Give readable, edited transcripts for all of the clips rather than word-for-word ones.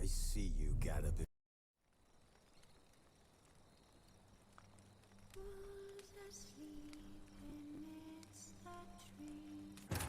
I see you got a bit. Who's asleep amidst the trees?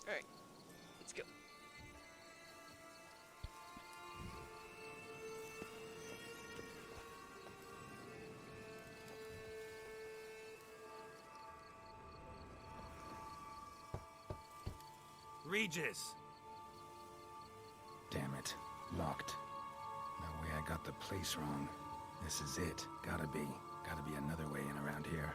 Alright, let's go. Regis! Damn it. Locked. No way I got the place wrong. This is it. Gotta be. Gotta be another way in around here.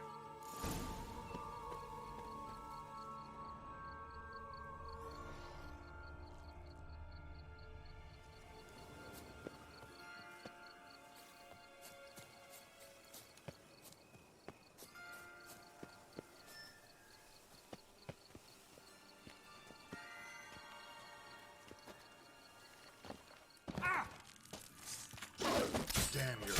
Damn, you're...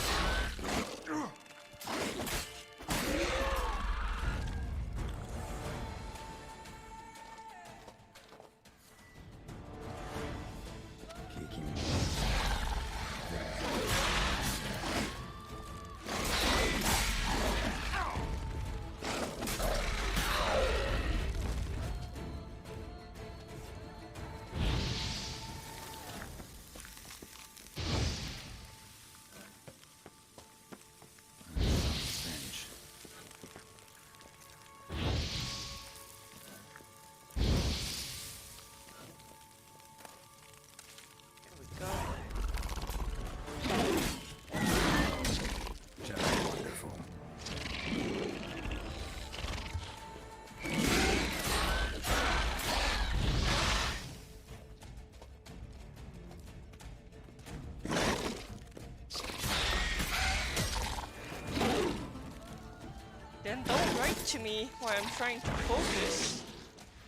And don't write to me while I'm trying to focus.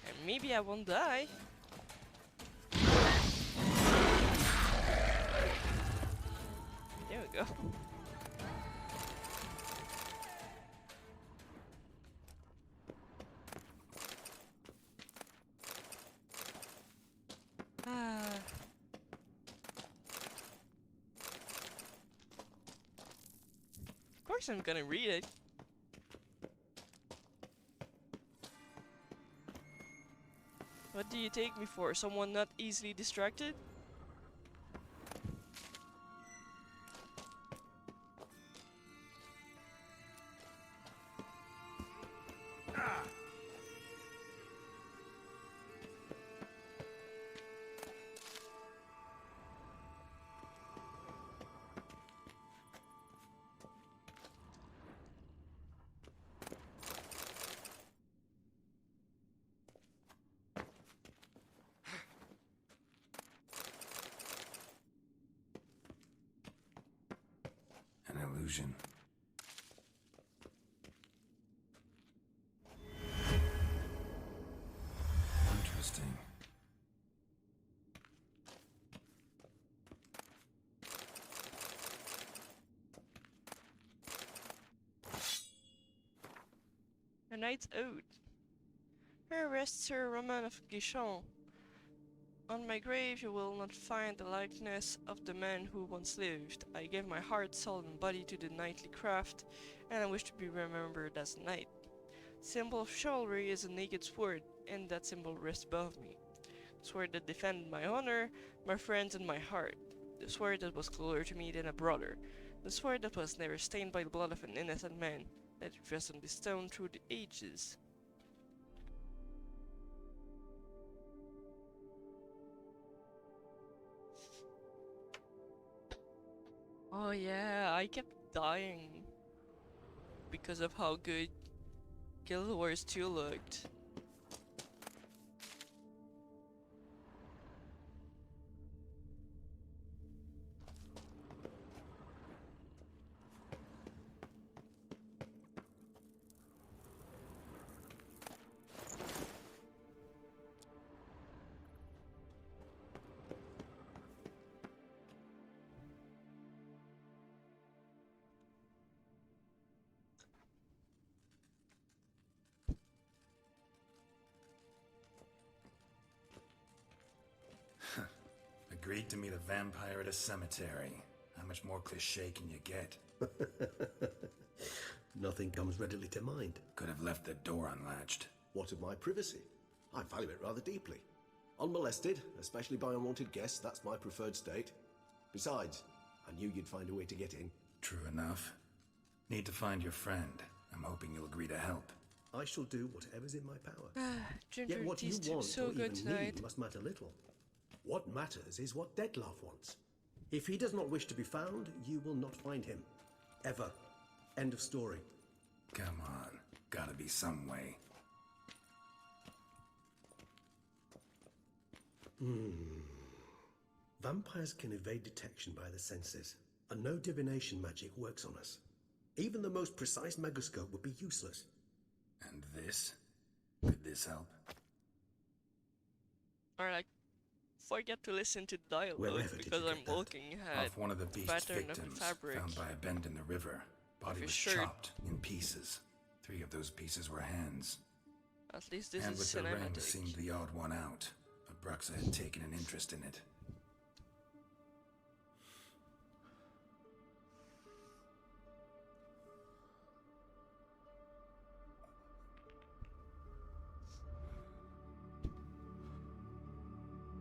And maybe I won't die. There we go. Of course I'm gonna read it. What do you take me for? Someone not easily distracted? An illusion. Interesting. A Knight's Ode. Here rests Sir Roman of Guichon. On my grave you will not find the likeness of the man who once lived. I gave my heart, soul, and body to the knightly craft, and I wish to be remembered as a knight. Symbol of chivalry is a naked sword, and that symbol rests above me. The sword that defended my honor, my friends, and my heart. The sword that was closer to me than a brother. The sword that was never stained by the blood of an innocent man. Let it rest on this stone through the ages. Oh yeah, I kept dying because of how good Guild Wars 2 looked. Agreed to meet a vampire at a cemetery. How much more cliché can you get? Nothing comes readily to mind. Could have left the door unlatched. What of my privacy? I value it rather deeply. Unmolested, especially by unwanted guests, that's my preferred state. Besides, I knew you'd find a way to get in. True enough. Need to find your friend. I'm hoping you'll agree to help. I shall do whatever's in my power. Ginger Yet what you tastes want so or good even tonight. need must matter little. What matters is what Dettlaff wants. If he does not wish to be found, you will not find him. Ever. End of story. Come on. Gotta be some way. Vampires can evade detection by the senses, and no divination magic works on us. Even the most precise megascope would be useless. And this? Could this help? Alright, forget to listen to the dialogue Wherever did because you I'm get that? looking at Off one of the beast's pattern of the victims, fabric. found by a bend in the river. Body your was shirt. chopped in pieces. 3 of those pieces were hands. At least this And is with the ring cinematic. seemed the odd one out. But Bruxa had taken an interest in it.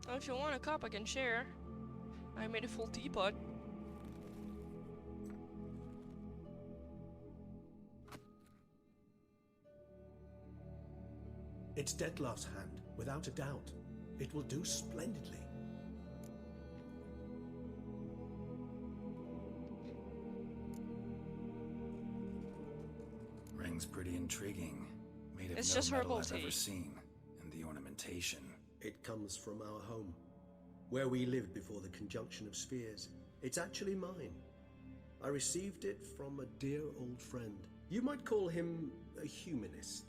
Oh, if you want a cup, I can share. I made a full teapot. It's Dettlaff's hand, without a doubt. It will do splendidly. Ring's pretty intriguing. Made of It's no just metal herbal I've tea. ever seen. And the ornamentation. It comes from our home, where we lived before the conjunction of spheres. It's actually mine. I received it from a dear old friend. You might call him a humanist.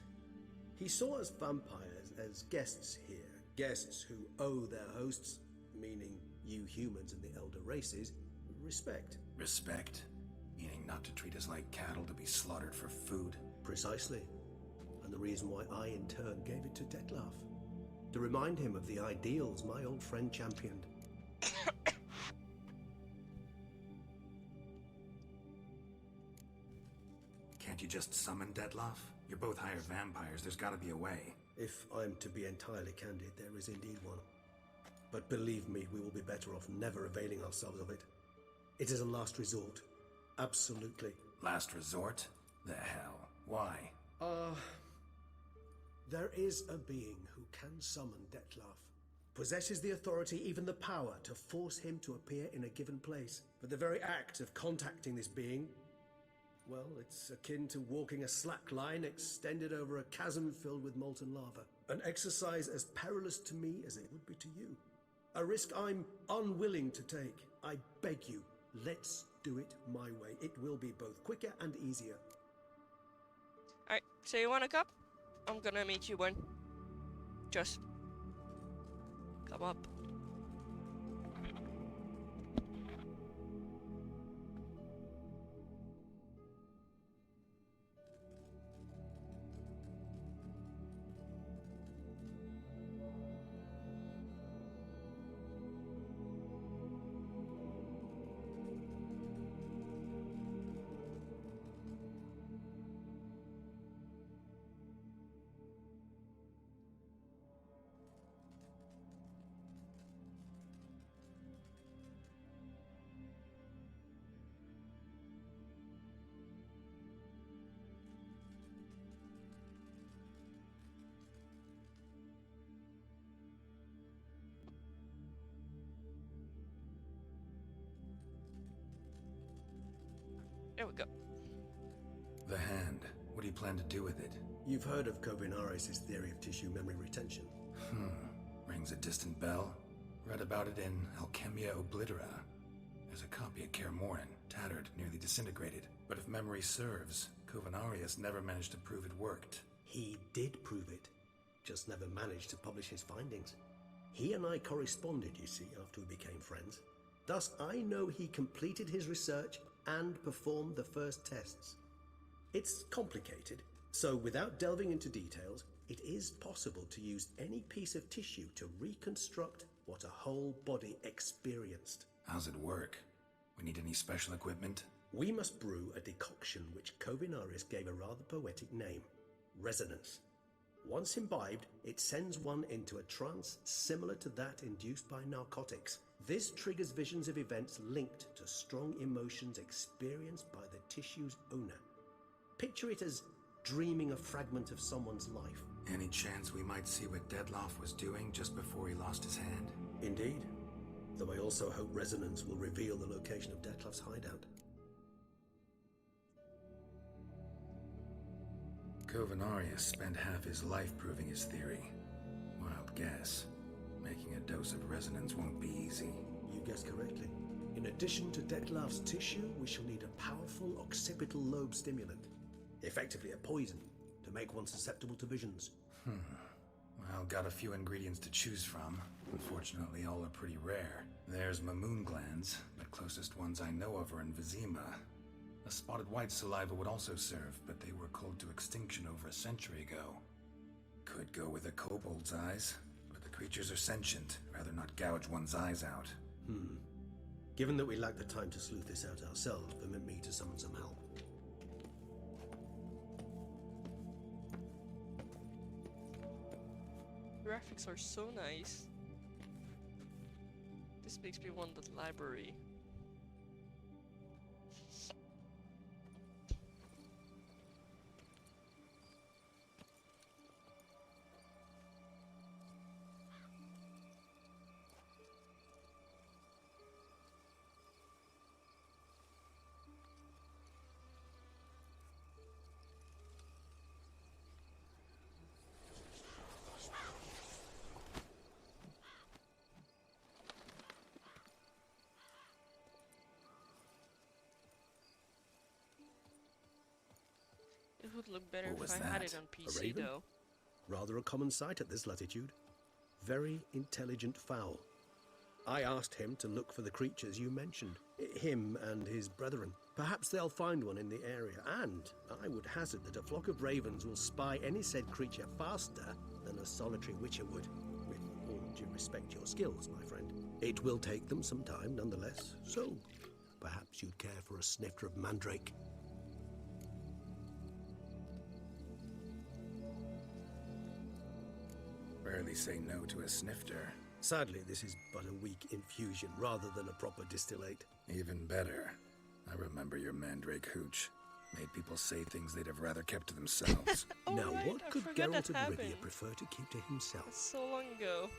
He saw us vampires as guests here, guests who owe their hosts, meaning you humans and the elder races, respect. Respect? Meaning not to treat us like cattle to be slaughtered for food? Precisely. And the reason why I, in turn, gave it to Detlef. To remind him of the ideals my old friend championed. Can't you just summon Detlef? You're both hired vampires, there's gotta be a way. If I'm to be entirely candid, there is indeed one. But believe me, we will be better off never availing ourselves of it. It is a last resort. Absolutely. Last resort? The hell? Why? There is a being who can summon Detlef. Possesses the authority, even the power, to force him to appear in a given place. But the very act of contacting this being, well, it's akin to walking a slack line extended over a chasm filled with molten lava. An exercise as perilous to me as it would be to you. A risk I'm unwilling to take. I beg you, let's do it my way. It will be both quicker and easier. Alright, so you want a cup? I'm gonna meet you one. Just come up. There we go. The hand. What do you plan to do with it? You've heard of Kovinaris' theory of tissue memory retention. Rings a distant bell. Read about it in Alchemia Oblitera. There's a copy at Kaer Morhen, tattered, nearly disintegrated. But if memory serves, Kovinaris never managed to prove it worked. He did prove it, just never managed to publish his findings. He and I corresponded, you see, after we became friends. Thus, I know he completed his research and performed the first tests. It's complicated, so without delving into details, it is possible to use any piece of tissue to reconstruct what a whole body experienced. How's it work? We need any special equipment? We must brew a decoction which Kovinaris gave a rather poetic name, resonance. Once imbibed, it sends one into a trance similar to that induced by narcotics. This triggers visions of events linked to strong emotions experienced by the tissue's owner. Picture it as dreaming a fragment of someone's life. Any chance we might see what Detlef was doing just before he lost his hand? Indeed. Though I also hope resonance will reveal the location of Detlef's hideout. Kovinaris spent half his life proving his theory. Wild guess. Making a dose of resonance won't be easy. You guessed correctly. In addition to Detlef's tissue, we shall need a powerful occipital lobe stimulant. Effectively a poison, to make one susceptible to visions. Well, got a few ingredients to choose from. Unfortunately, all are pretty rare. There's Mamoon glands, but closest ones I know of are in Vizima. A spotted white saliva would also serve, but they were cold to extinction over a century ago. Could go with a kobold's eyes, but the creatures are sentient. Rather not gouge one's eyes out. Given that we lack the time to sleuth this out ourselves, permit me to summon some help. Graphics are so nice. This makes me want the library. look better What was if I had that? it on A PC raven? though. Rather a common sight at this latitude. Very intelligent fowl. I asked him to look for the creatures you mentioned. Him and his brethren. Perhaps they'll find one in the area, and I would hazard that a flock of ravens will spy any said creature faster than a solitary witcher would. With all due respect to your skills, my friend. It will take them some time, nonetheless, so perhaps you'd care for a snifter of mandrake. Rarely say no to a snifter. Sadly, this is but a weak infusion rather than a proper distillate. Even better. I remember your mandrake hooch. Made people say things they'd have rather kept to themselves. Oh, Now, right, what I could forgot Geralt that of Rivia happened. prefer to keep to himself? That's so long ago.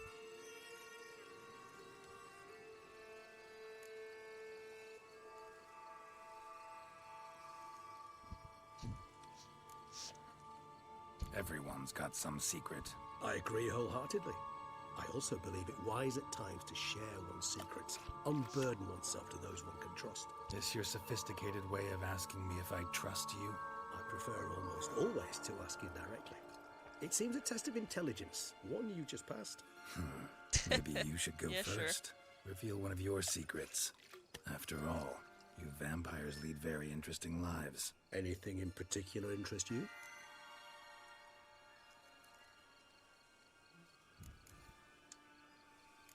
Everyone's got some secret. I agree wholeheartedly. I also believe it wise at times to share one's secrets, unburden oneself to those one can trust. This your sophisticated way of asking me if I trust you? I prefer almost always to ask you directly. It seems a test of intelligence, one you just passed. Maybe you should go Yeah, sure. first. Reveal one of your secrets. After all, you vampires lead very interesting lives. Anything in particular interest you?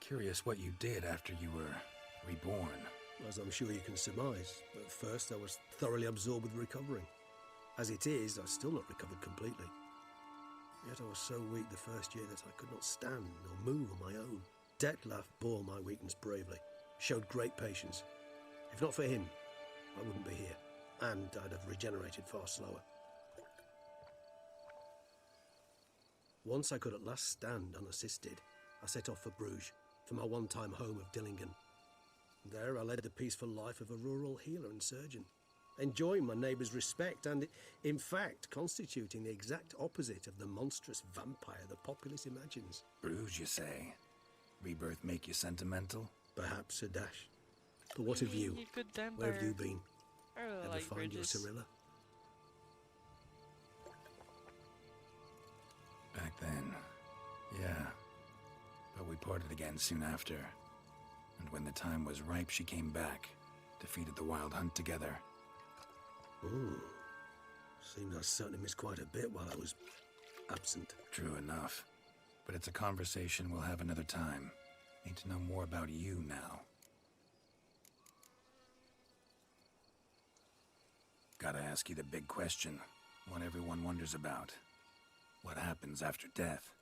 Curious what you did after you were reborn. As I'm sure you can surmise, at first I was thoroughly absorbed with recovering. As it is, I've still not recovered completely. Yet I was so weak the first year that I could not stand or move on my own. Detlef bore my weakness bravely, showed great patience. If not for him, I wouldn't be here, and I'd have regenerated far slower. Once I could at last stand unassisted, I set off for Bruges, for my one-time home of Dillingen. There I led the peaceful life of a rural healer and surgeon, enjoying my neighbours' respect and, in fact, constituting the exact opposite of the monstrous vampire the populace imagines. Bruges, you say? Rebirth make you sentimental? Perhaps a dash. But what of you? Good Where have you vampire. been? I really Ever like find your bridges. Cirilla? Back then, yeah. But we parted again soon after. And when the time was ripe, she came back. Defeated the Wild Hunt together. Ooh. Seems I certainly missed quite a bit while I was absent. True enough. But it's a conversation we'll have another time. Need to know more about you now. Gotta ask you the big question. One everyone wonders about. What happens after death?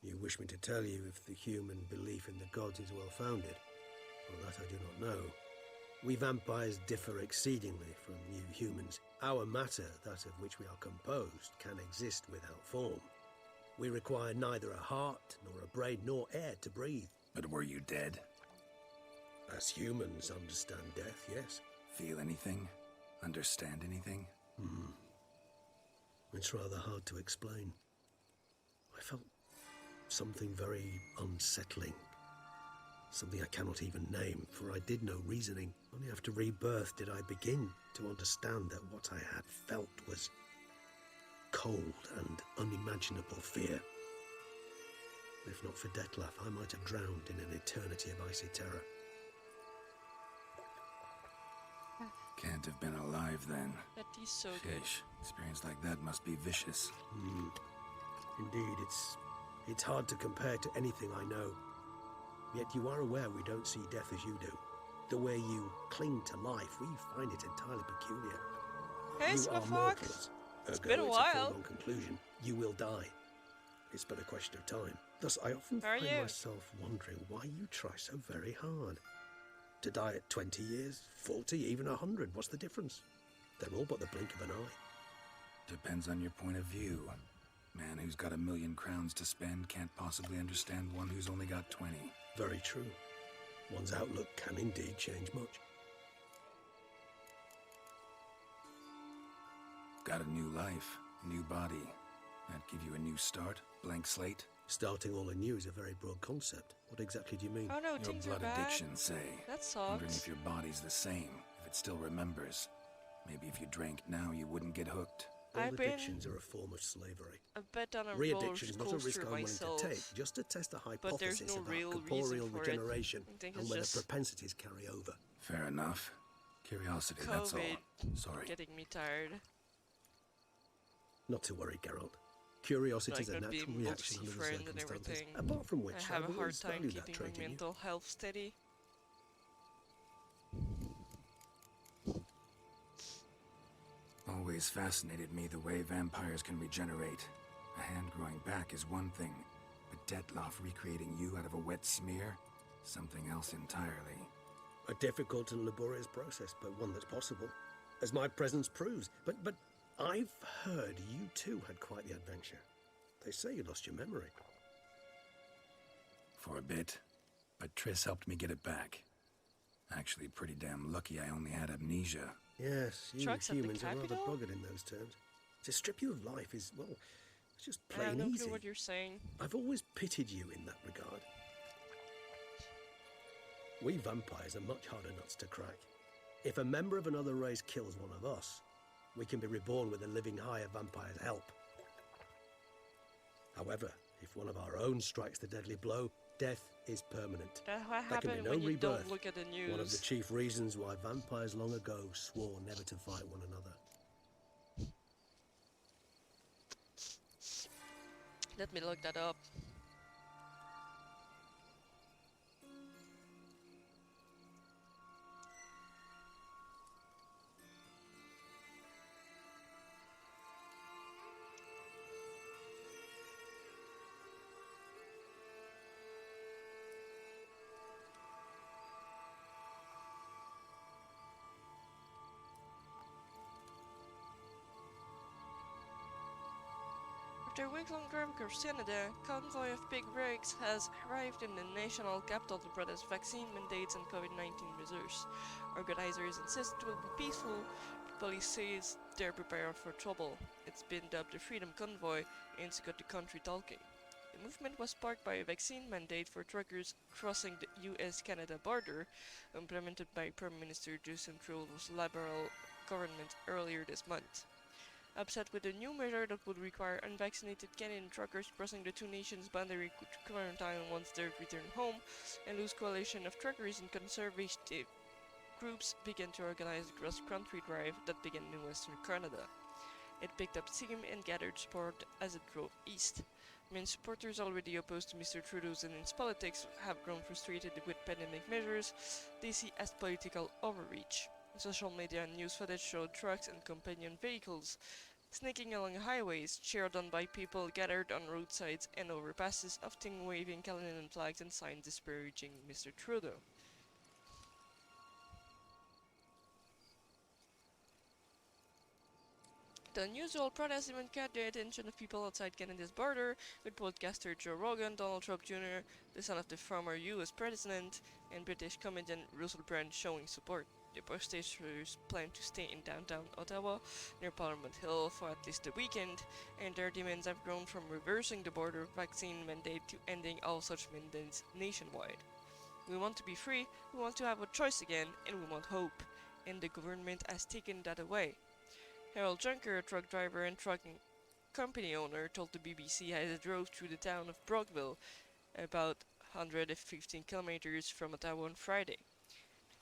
You wish me to tell you if the human belief in the gods is well founded? Well, that I do not know. We vampires differ exceedingly from you humans. Our matter, that of which we are composed, can exist without form. We require neither a heart, nor a brain, nor air to breathe. But were you dead? As humans understand death, yes. Feel anything? Understand anything? It's rather hard to explain. I felt something very unsettling. Something I cannot even name, for I did no reasoning. Only after rebirth did I begin to understand that what I had felt was cold and unimaginable fear. If not for Detlef, I might have drowned in an eternity of icy terror. Can't have been alive then. That is so good. Sheesh, experience like that must be vicious. Indeed, it's hard to compare to anything I know. Yet you are aware we don't see death as you do. The way you cling to life, we find it entirely peculiar. Hey, You are Smafuck! mortals. It's Ergo, been a it's while. foregone conclusion. You will die. It's but a question of time. Thus, I often How are find you? myself wondering why you try so very hard. To die at 20 years, 40, even 100, what's the difference? They're all but the blink of an eye. Depends on your point of view. Man who's got 1,000,000 crowns to spend can't possibly understand one who's only got 20. Very true. One's outlook can indeed change much. Got a new life, new body. That give you a new start, blank slate. Starting all anew is a very broad concept. What exactly do you mean? Oh no, Your things are blood bad. addiction, say. That Wondering sucks. if your body's the same, if it still remembers. Maybe if you drank now, you wouldn't get hooked. All I've been addictions are a form of slavery. a bit on a roller Re-addiction's not a risk coaster I'm willing to myself, take, just to test a but there's hypothesis no about real corporeal reason for regeneration it. I think and it's whether just propensities carry over. Fair enough. Curiosity, that's all. COVID Sorry. getting me tired. Not to worry, Geralt. Curiosity is Like a not being natural reaction mostly under the friend and circumstances. everything. Apart from which, I have I've a hard always time valued that keeping trait my in you. mental health steady. Always fascinated me the way vampires can regenerate. A hand growing back is one thing, but Detloff recreating you out of a wet smear? Something else entirely. A difficult and laborious process, but one that's possible, as my presence proves. But I've heard you too had quite the adventure. They say you lost your memory. For a bit, but Triss helped me get it back. Actually, pretty damn lucky I only had amnesia. Yes, you Trucks at the humans are rather capital? boggart in those terms. To strip you of life is, well, it's just I have plain no easy. clue what you're saying. I've always pitied you in that regard. We vampires are much harder nuts to crack. If a member of another race kills one of us, we can be reborn with a living higher vampire's help. However, if one of our own strikes the deadly blow, death is permanent. That's what There can be happens no when you rebirth. don't look at the news. One of the chief reasons why vampires long ago swore never to fight one another. Let me look that up. After a week-long drive across Canada, a convoy of big rigs has arrived in the national capital to protest vaccine mandates and COVID-19 measures. Organizers insist it will be peaceful, but police says they're prepared for trouble. It's been dubbed the Freedom Convoy and got the country talking. The movement was sparked by a vaccine mandate for truckers crossing the US-Canada border, implemented by Prime Minister Justin Trudeau's Liberal government earlier this month. Upset with a new measure that would require unvaccinated Canadian truckers crossing the two nations' boundary to quarantine once they return home, a loose coalition of truckers and conservative groups began to organize a cross-country drive that began in western Canada. It picked up steam and gathered support as it drove east. Many supporters already opposed to Mr. Trudeau's and his politics have grown frustrated with pandemic measures they see as political overreach. Social media and news footage showed trucks and companion vehicles sneaking along highways, cheered on by people gathered on roadsides and overpasses, often waving Canadian flags and signs disparaging Mr. Trudeau. The unusual protest even caught the attention of people outside Canada's border, with podcaster Joe Rogan, Donald Trump Jr., the son of the former US president, and British comedian Russell Brand showing support. The protesters plan to stay in downtown Ottawa, near Parliament Hill, for at least a weekend, and their demands have grown from reversing the border vaccine mandate to ending all such mandates nationwide. We want to be free, we want to have a choice again, and we want hope, and the government has taken that away. Harold Junker, a truck driver and trucking company owner, told the BBC as he drove through the town of Brockville, about 115 kilometers from Ottawa on Friday.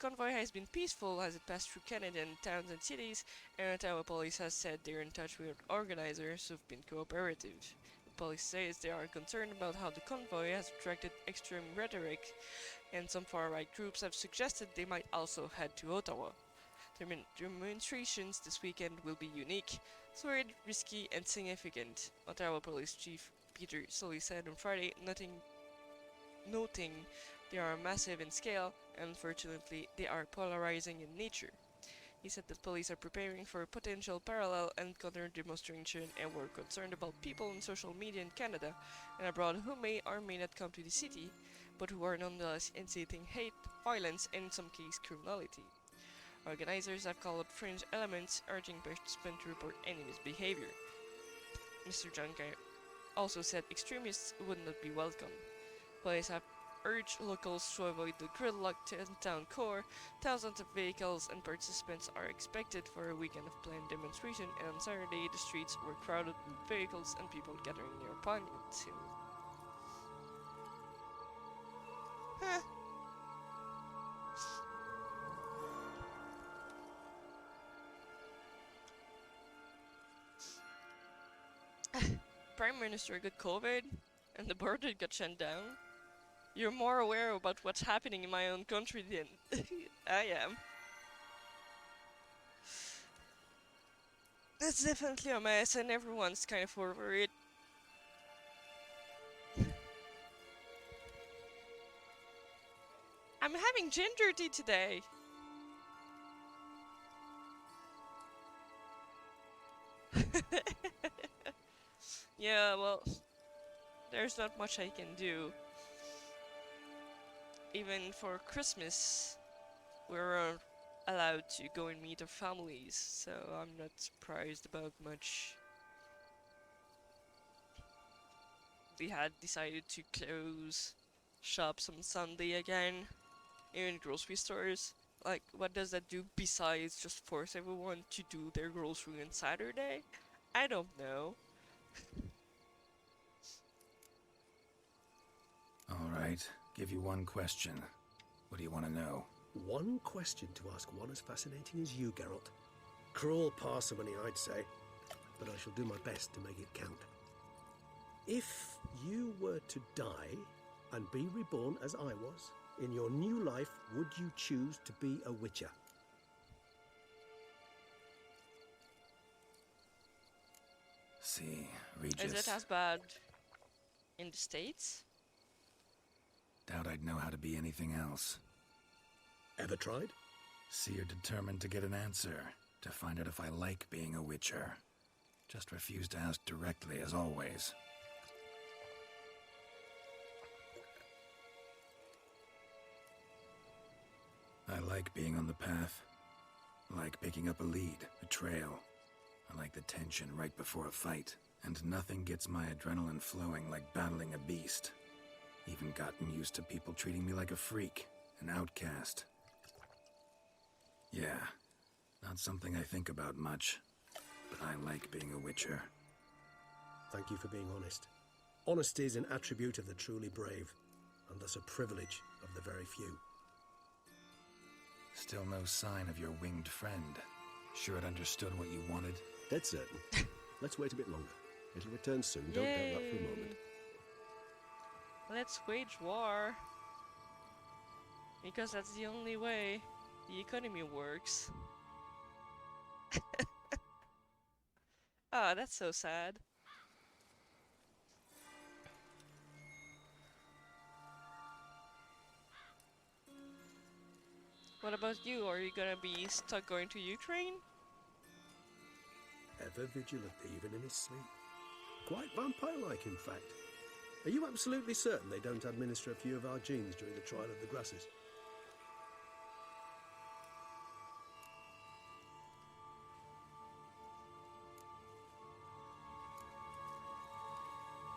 The convoy has been peaceful as it passed through Canadian towns and cities, and Ottawa police has said they're in touch with organizers who've been cooperative. The police says they are concerned about how the convoy has attracted extreme rhetoric, and some far-right groups have suggested they might also head to Ottawa. Demonstrations this weekend will be unique, sordid, risky, and significant, Ottawa Police Chief Peter Sully said on Friday, noting they are massive in scale and unfortunately they are polarizing in nature. He said that police are preparing for a potential parallel and counter-demonstration and were concerned about people on social media in Canada and abroad who may or may not come to the city, but who are nonetheless inciting hate, violence, and in some cases criminality. Organizers have called up fringe elements, urging participants to report any misbehavior. Mr. Juncker also said extremists would not be welcome. Police have urge locals to avoid the gridlocked town core. Thousands of vehicles and participants are expected for a weekend of planned demonstration, and on Saturday the streets were crowded with vehicles and people gathering near Pontiac. Huh. Prime Minister got COVID and the border got shut down. You're more aware about what's happening in my own country than I am. It's definitely a mess and everyone's kind of over it. I'm having ginger tea today. Yeah, well, there's not much I can do. Even for Christmas, we're allowed to go and meet our families, so I'm not surprised about much. We had decided to close shops on Sunday again, even grocery stores. Like, what does that do besides just force everyone to do their grocery on Saturday? I don't know. Alright, give you one question. What do you want to know? One question to ask one as fascinating as you, Geralt. Cruel parsimony, I'd say, but I shall do my best to make it count. If you were to die and be reborn as I was, in your new life, would you choose to be a witcher? See, Regis. Is it as bad in the States? Doubt I'd know how to be anything else. Ever tried? See, you're determined to get an answer, to find out if I like being a witcher. Just refuse to ask directly, as always. I like being on the path. I like picking up a lead, a trail. I like the tension right before a fight. And nothing gets my adrenaline flowing like battling a beast. Even gotten used to people treating me like a freak, an outcast. Yeah, not something I think about much, but I like being a witcher. Thank you for being honest. Honesty is an attribute of the truly brave, and thus a privilege of the very few. Still no sign of your winged friend. Sure it understood what you wanted? Dead certain. Let's wait a bit longer. It'll return soon, don't doubt that for a moment. Let's wage war. Because that's the only way the economy works. Ah, that's so sad. What about you? Are you gonna be stuck going to Ukraine? Ever vigilant, even in his sleep. Quite vampire-like, in fact. Are you absolutely certain they don't administer a few of our genes during the trial of the grasses?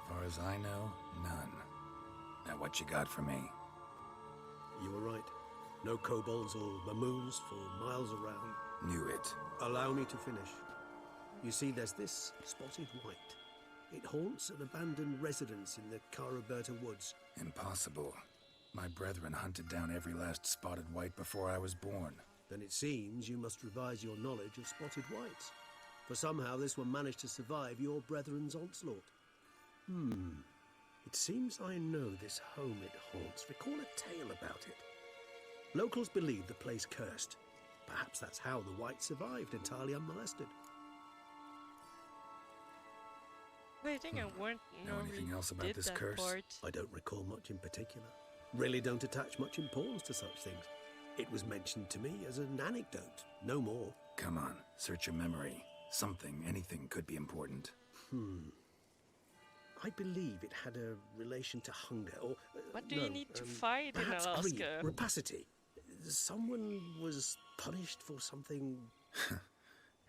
Far as I know, none. Now what you got for me? You were right. No kobolds or mamoons for miles around. Knew it. Allow me to finish. You see, there's this spotted white. It haunts an abandoned residence in the Caraberta woods. Impossible. My brethren hunted down every last spotted white before I was born. Then it seems you must revise your knowledge of spotted whites. For somehow this one managed to survive your brethren's onslaught. It seems I know this home it haunts. Recall a tale about it. Locals believe the place cursed. Perhaps that's how the white survived entirely unmolested. I think I weren't Know anything else about did this that curse? part. I don't recall much in particular. Really don't attach much importance to such things. It was mentioned to me as an anecdote, no more. Come on, search your memory. Something, anything could be important. I believe it had a relation to hunger, or... What do you need to fight in perhaps Alaska? greed, rapacity. Someone was punished for something...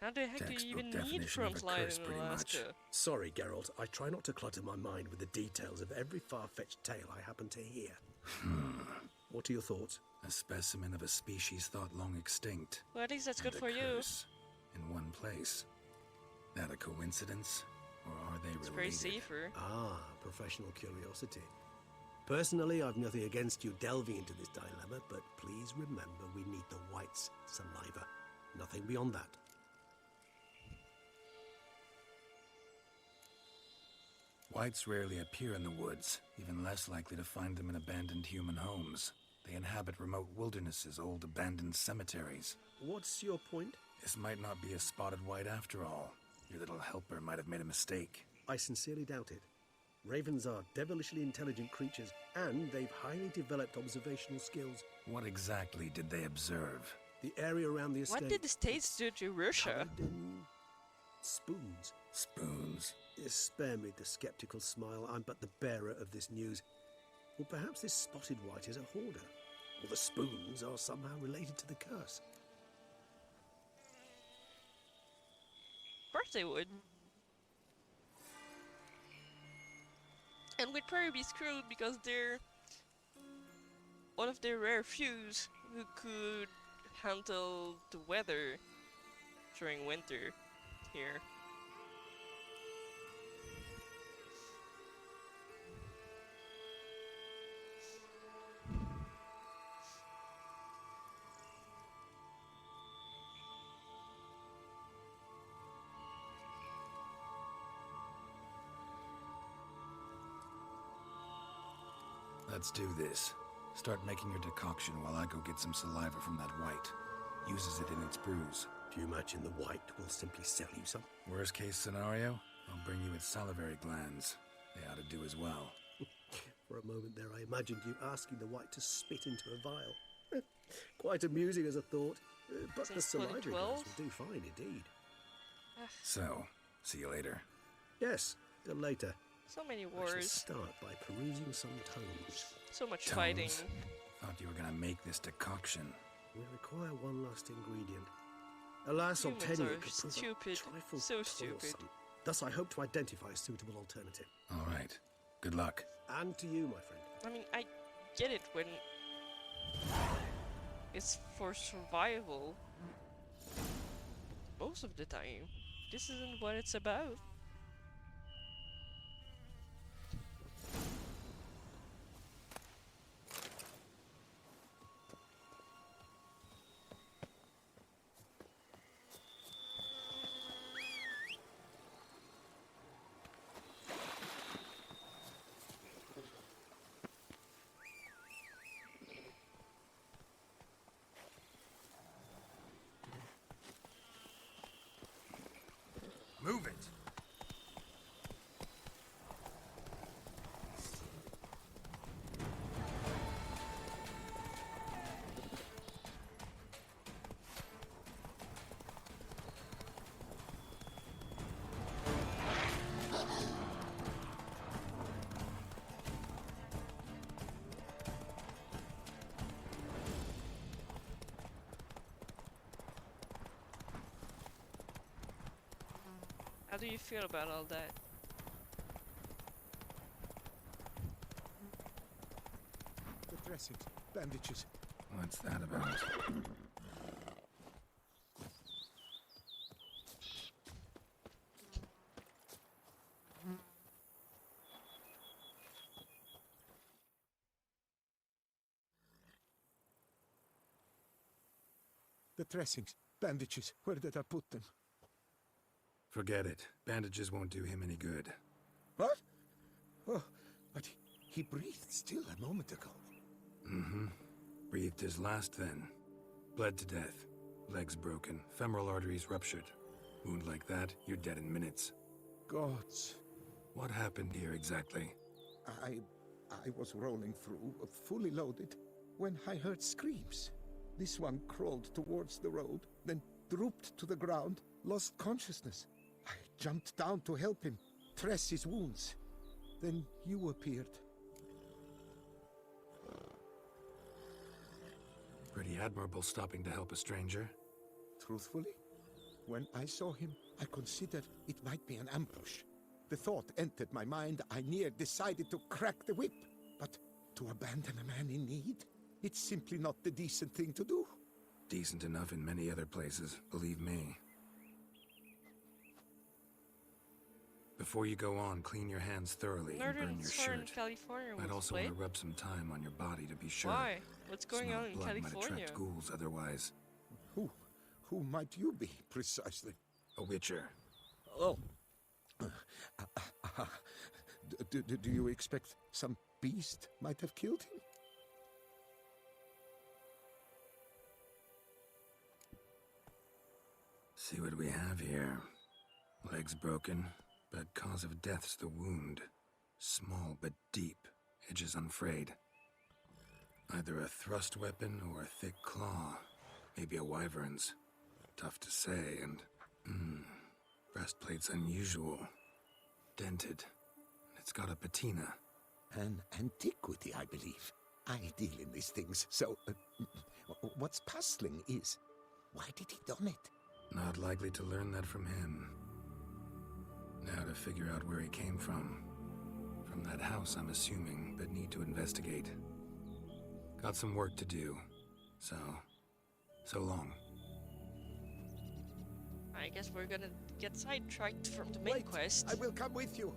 How the heck do you Textbook even need definition of a frontline curse, in pretty Alaska? much. Sorry, Geralt, I try not to clutter my mind with the details of every far-fetched tale I happen to hear. What are your thoughts? A specimen of a species thought long extinct. Well, at least that's and good a for you. curse in one place. That a coincidence? Or are they It's related? very safer. Ah, professional curiosity. Personally, I've nothing against you delving into this dilemma, but please remember we need the white's saliva. Nothing beyond that. Whites rarely appear in the woods, even less likely to find them in abandoned human homes. They inhabit remote wildernesses, old abandoned cemeteries. What's your point? This might not be a spotted white after all. Your little helper might have made a mistake. I sincerely doubt it. Ravens are devilishly intelligent creatures, and they've highly developed observational skills. What exactly did they observe? The area around the estate... What did the States do to Russia? covered in spoons. Spoons. Spare me the skeptical smile. I'm but the bearer of this news. Or perhaps this spotted white is a hoarder. Or the spoons are somehow related to the curse. Of course they would. And we'd probably be screwed because they're one of the rare fews who could handle the weather during winter here. Let's do this. Start making your decoction while I go get some saliva from that white. Uses it in its brews. Do you imagine the white will simply sell you some? Worst case scenario, I'll bring you its salivary glands. They ought to do as well. For a moment there, I imagined you asking the white to spit into a vial. Quite amusing as a thought, but the Since saliva glands 2012? will do fine indeed. So, see you later. Yes, till later. So many I shall wars, start by perusing some tomes. so much Tones? fighting. Thought you were gonna make this decoction. We require one last ingredient. Alas, Humans obtaining are it could prove stupid, a trifle so stupid. toilsome. Thus, I hope to identify a suitable alternative. All right. Good luck. And to you, my friend. I mean, I get it when it's for survival. Most of the time, this isn't what it's about. Move it! How do you feel about all that? The dressings, bandages. What's that about? The dressings, bandages. Where did I put them? Forget it. Bandages won't do him any good. What? Oh, but he breathed still a moment ago. Mm-hmm. Breathed his last then. Bled to death. Legs broken. Femoral arteries ruptured. Wound like that, you're dead in minutes. Gods. What happened here exactly? I was rolling through, fully loaded, when I heard screams. This one crawled towards the road, then drooped to the ground, lost consciousness. I jumped down to help him, dress his wounds. Then you appeared. Pretty admirable stopping to help a stranger. Truthfully, when I saw him, I considered it might be an ambush. The thought entered my mind, I near decided to crack the whip. But To abandon a man in need? It's simply not the decent thing to do. Decent enough in many other places, believe me. Before you go on, clean your hands thoroughly and Northern burn your Southern shirt. California I'd was also played. want to rub some time on your body to be sure. Why? What's going Smell on of in blood California? might attract ghouls otherwise. Who might you be, precisely? A witcher. Oh. Do you expect some beast might have killed him? See what we have here. Legs broken, but cause of death's the wound. Small but deep, edges unfrayed. Either a thrust weapon or a thick claw. Maybe a wyvern's. Tough to say, and... breastplate's unusual. Dented. It's got a patina. An antiquity, I believe. I deal in these things, so... what's puzzling is... why did he don it? Not likely to learn that from him. Now to figure out where he came from. From that house, I'm assuming, but need to investigate. Got some work to do. So long. I guess we're gonna get sidetracked from the main Wait, quest. I will come with you.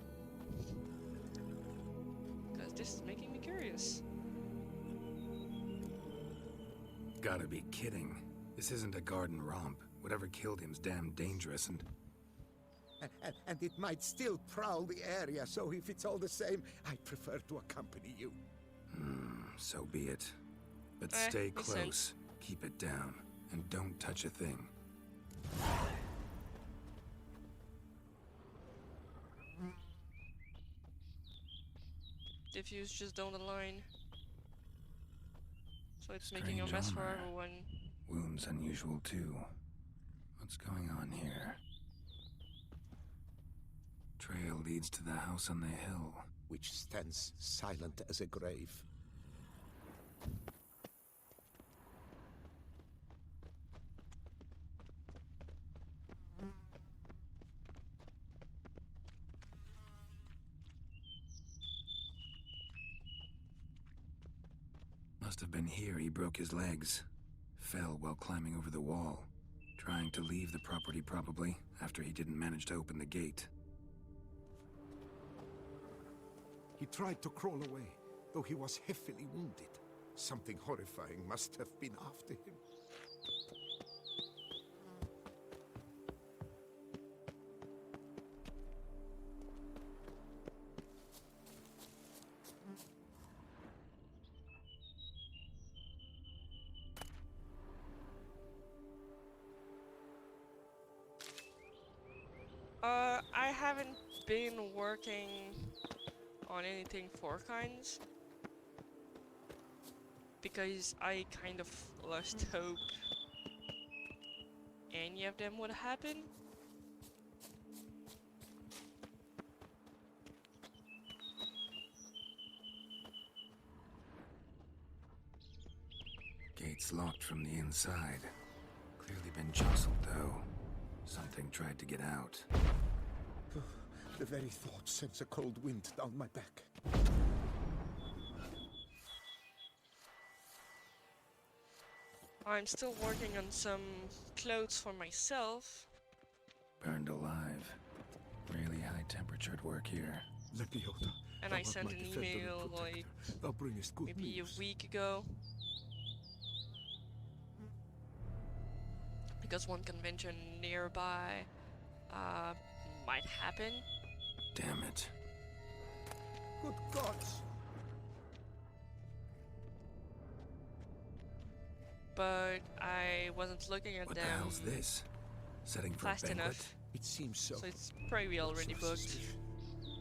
Because this is making me curious. Gotta be kidding. This isn't a garden romp. Whatever killed him's damn dangerous and... And it might still prowl the area, so if it's all the same, I'd prefer to accompany you. So be it. But Eh, stay makes close. sense. Keep it down. And don't touch a thing. The views just don't align. So it's making a Strange mess for armor. everyone. Wounds unusual too. What's going on here? Trail leads to the house on the hill. Which stands silent as a grave. Must have been here he broke his legs. Fell while climbing over the wall. Trying to leave the property probably, after he didn't manage to open the gate. He tried to crawl away, though he was heavily wounded. Something horrifying must have been after him. I haven't been working on anything four kinds because I kind of lost hope any of them would happen. Gate's locked from the inside. Clearly been jostled though. Something tried to get out. The very thought sends a cold wind down my back. I'm still working on some clothes for myself. Burned alive. Really high temperatured work here. Lepiota, And thou I art sent my an defender and email, protector. like, Thou bringest good maybe news. a week ago. Because one convention nearby might happen. Damn it. Good gods! But I wasn't looking at What the them hell's this? Setting for fast a banquet? enough, It seems so. so it's probably already So booked. suspicious.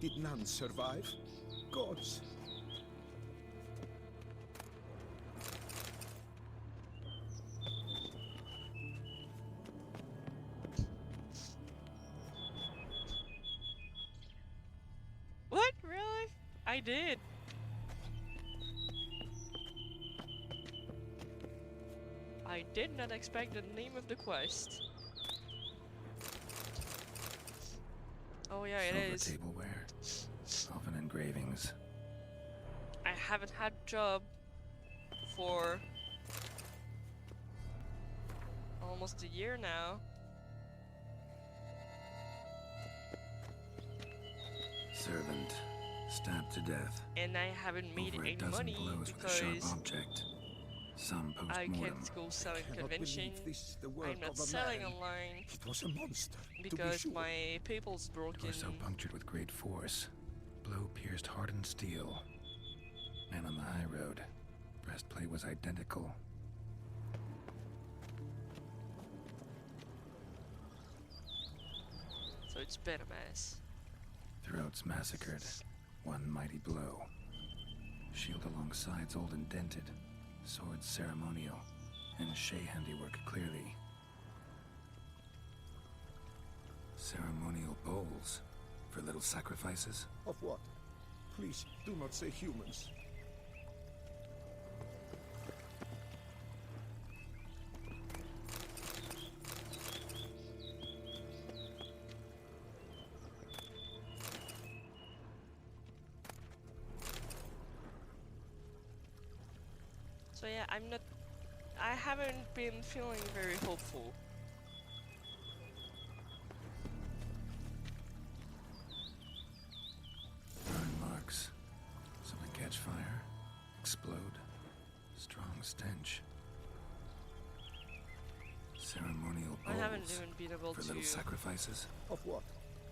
Did none survive? Gods! What? Really? I did. I did not expect the name of the quest. Oh yeah, it Silver is. tableware. Elven engravings. I haven't had a job for almost a year now. Servant, stabbed to death. And I haven't made Over a any dozen money blows with a sharp because object. Some I post-mortem. can't go selling Cannot convention. believe this, the work I'm not of a selling man. online It was a monster, to be because sure. my PayPal's broken. Torso punctured with great force. Blow pierced hardened steel. Man on the high road. Breastplate was identical. So it's been a mess. Throats massacred. One mighty blow. Shield along sides old and dented. Sword ceremonial. And Shay handiwork clearly. Ceremonial bowls. For little sacrifices? Of what? Please, do not say humans. So yeah, I haven't been feeling very hopeful. Burn marks. Something catch fire. Explode. Strong stench. Ceremonial I bowls. haven't even been able For to little sacrifices? Of what?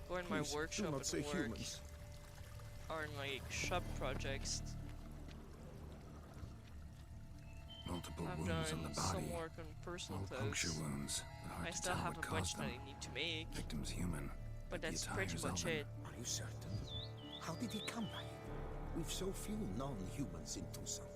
go in my Please, workshop do not at say work humans. or in my shop projects. Multiple I've wounds on done the body. some work on personal All clothes. puncture wounds, but hard I to still tell have what a bunch caused that them. I need to make, Victim's human, but the that's pretty attire's much elven. it. Are you certain? How did he come by it? We've so few non-humans in Tucson.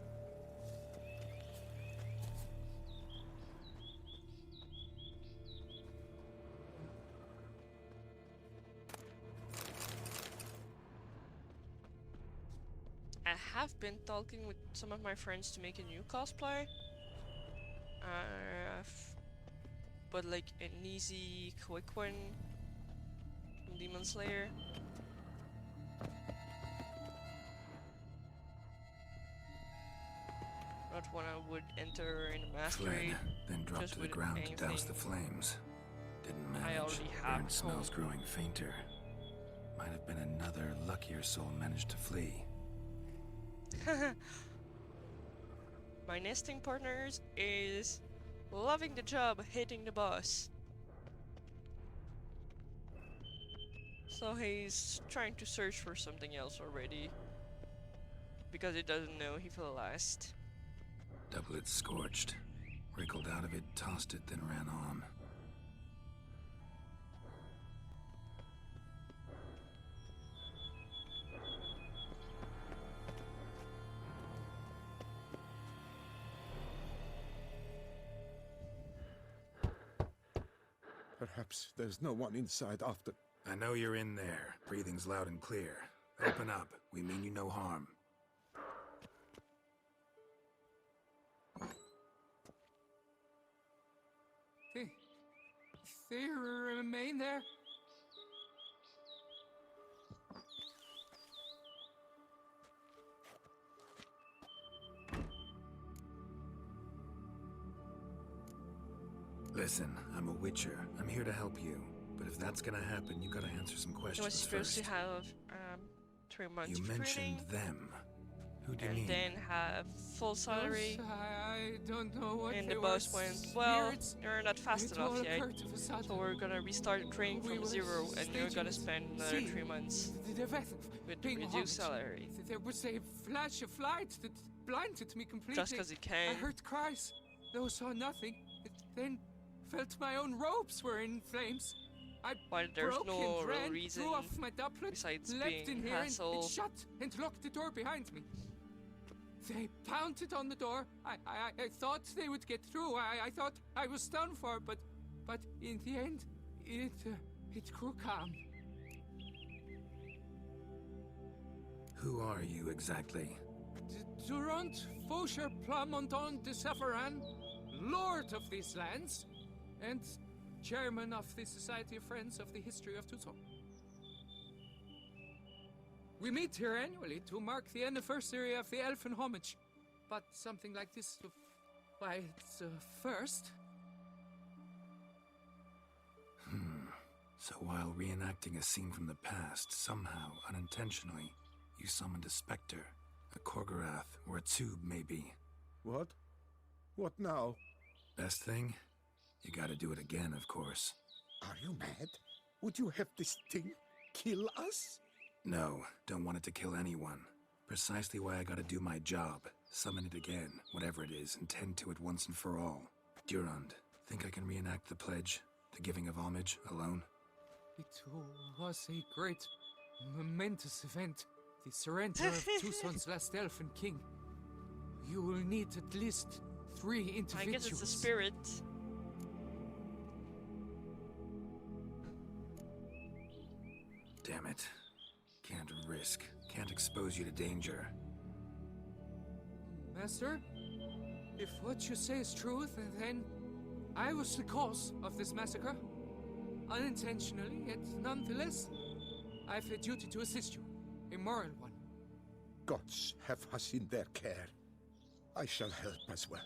I have been talking with some of my friends to make a new cosplay. But like an easy, quick one from Demon Slayer. Not one I would enter in a mastery. Fled, then dropped just to the with ground to douse the anything flames. Didn't I manage. already have Burnt smells home. growing fainter. Might have been another luckier soul managed to flee. My nesting partners is loving the job, hating the boss. So he's trying to search for something else already. Because he doesn't know he fell last. Doublet scorched. Wriggled out of it, tossed it, then ran on. Perhaps there's no one inside after. I know you're in there. Breathing's loud and clear. Open up. We mean you no harm. They remain there? Listen, I'm a witcher. I'm here to help you. But if that's gonna happen, you gotta answer some He was questions supposed first. to have 3 months You of mentioned training, them. Who do you and mean? then have full salary. I don't know what And they the were. boss went, well, Spirits. you're not fast It enough all yet, occurred of a sudden. so we're gonna restart the training We from were zero, and you're gonna staging spend another scene. 3 months The event with being reduced haunted. salary. There was a flash of light that blinded me completely. Just 'cause he I can. heard cries, though saw nothing. Then felt my own robes were in flames. I While there's broke no and real ran, reason threw off my doublet, besides left being in here hassle. and shut and locked the door behind me. They pounded on the door. I thought they would get through. I thought I was done for, but in the end, it grew calm. Who are you exactly? Durant Faucher Plamondon de Severin, Lord of these lands, and Chairman of the Society of Friends of the History of Tucson. We meet here annually to mark the anniversary of the Elfin homage. But something like this, why, it's a first. So while reenacting a scene from the past, somehow, unintentionally, you summoned a specter, a Korgorath, or a tube, maybe. What? What now? Best thing? You gotta do it again, of course. Are you mad? Would you have this thing kill us? No, don't want it to kill anyone. Precisely why I gotta do my job. Summon it again, whatever it is, and tend to it once and for all. Durand, think I can reenact the pledge, the giving of homage, alone? It was a great, momentous event. The surrender of Tucson's last elfin king. You will need at least 3 individuals. I guess it's the spirit. Damn it. Can't risk. Can't expose you to danger. Master, if what you say is true, then I was the cause of this massacre. Unintentionally, yet nonetheless, I have a duty to assist you. A moral one. Gods have us in their care. I shall help as well.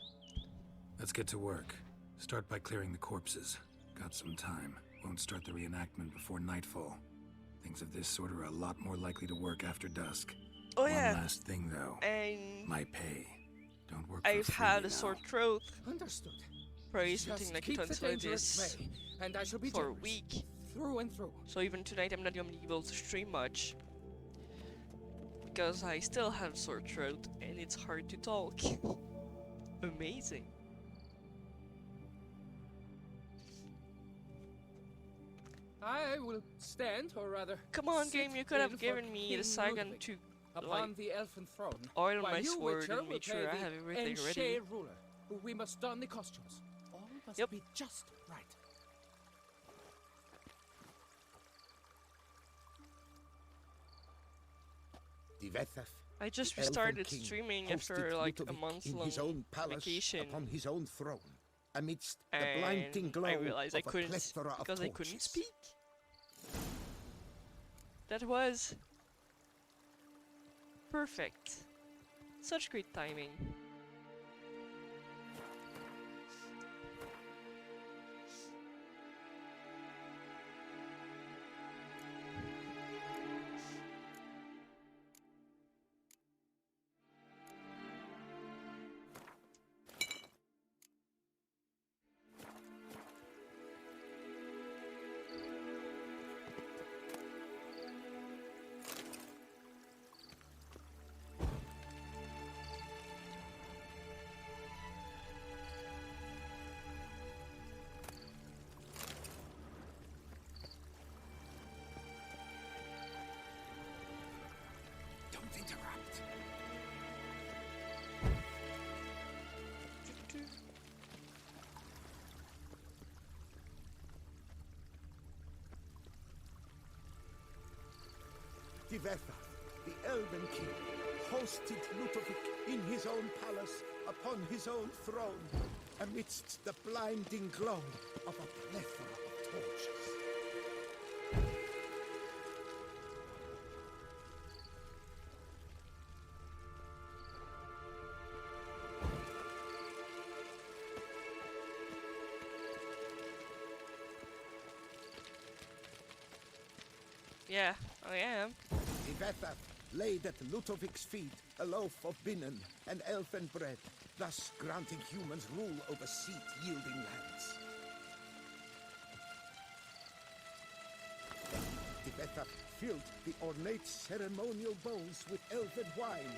Let's get to work. Start by clearing the corpses. Got some time. Won't start the reenactment before nightfall. Things of this sort are a lot more likely to work after dusk. Oh One yeah. last thing, though. And My pay. Don't work for I've free, had you a know. sore throat Understood. for something Just like keep the danger at tonsillitis bay, and I shall be for a generous. week. Through and through. So even tonight I'm not gonna be able to stream much. Because I still have sore throat and it's hard to talk. Amazing. I will stand, or rather, Come on, sit game, you could have in for given me the King second Ludwig to upon like, the elfin throne. oil while my you, sword Witcher, and will make play sure I the have everything Enche ready. ruler, who we must don the costumes. All must Yep. be just right. Divethaf, I just the Elven restarted King, streaming after hosted like a Ludovic month in long his own palace vacation. upon his own throne, amidst the blinding And glow I realized I of a couldn't plethora of because I couldn't torches. speak. That was perfect. Such great timing. Don't interrupt. Divethaf, the Elven King, hosted Ludovic in his own palace upon his own throne, amidst the blinding glow of a plethora of torches. Yeah, I am. Divethaf laid at Ludovic's feet a loaf of binnen and elfin bread, thus granting humans rule over seed-yielding lands. Divethaf filled the ornate ceremonial bowls with elven wine,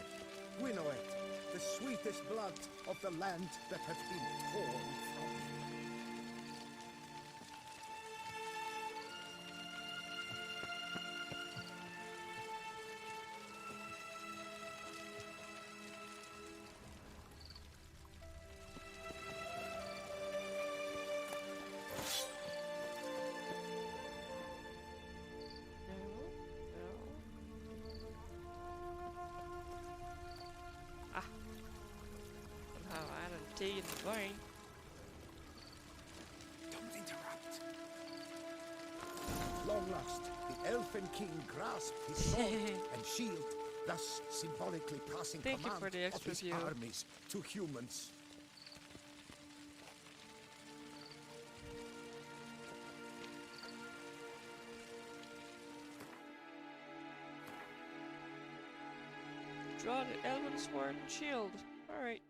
Gwinoet, the sweetest blood of the land that has been torn from him. Somehow I haven't taken the wine. Don't interrupt. At long last, the Elfin King grasped his sword and shield, thus symbolically passing Thank you command for the of extra his view. armies to humans. Draw the elven sword and shield. Alright.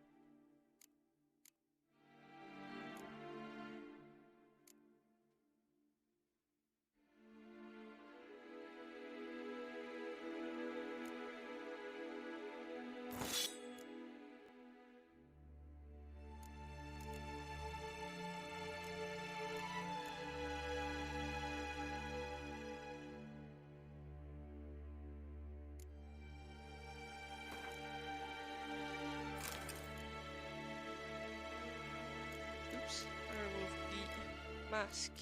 Oops, I removed the mask.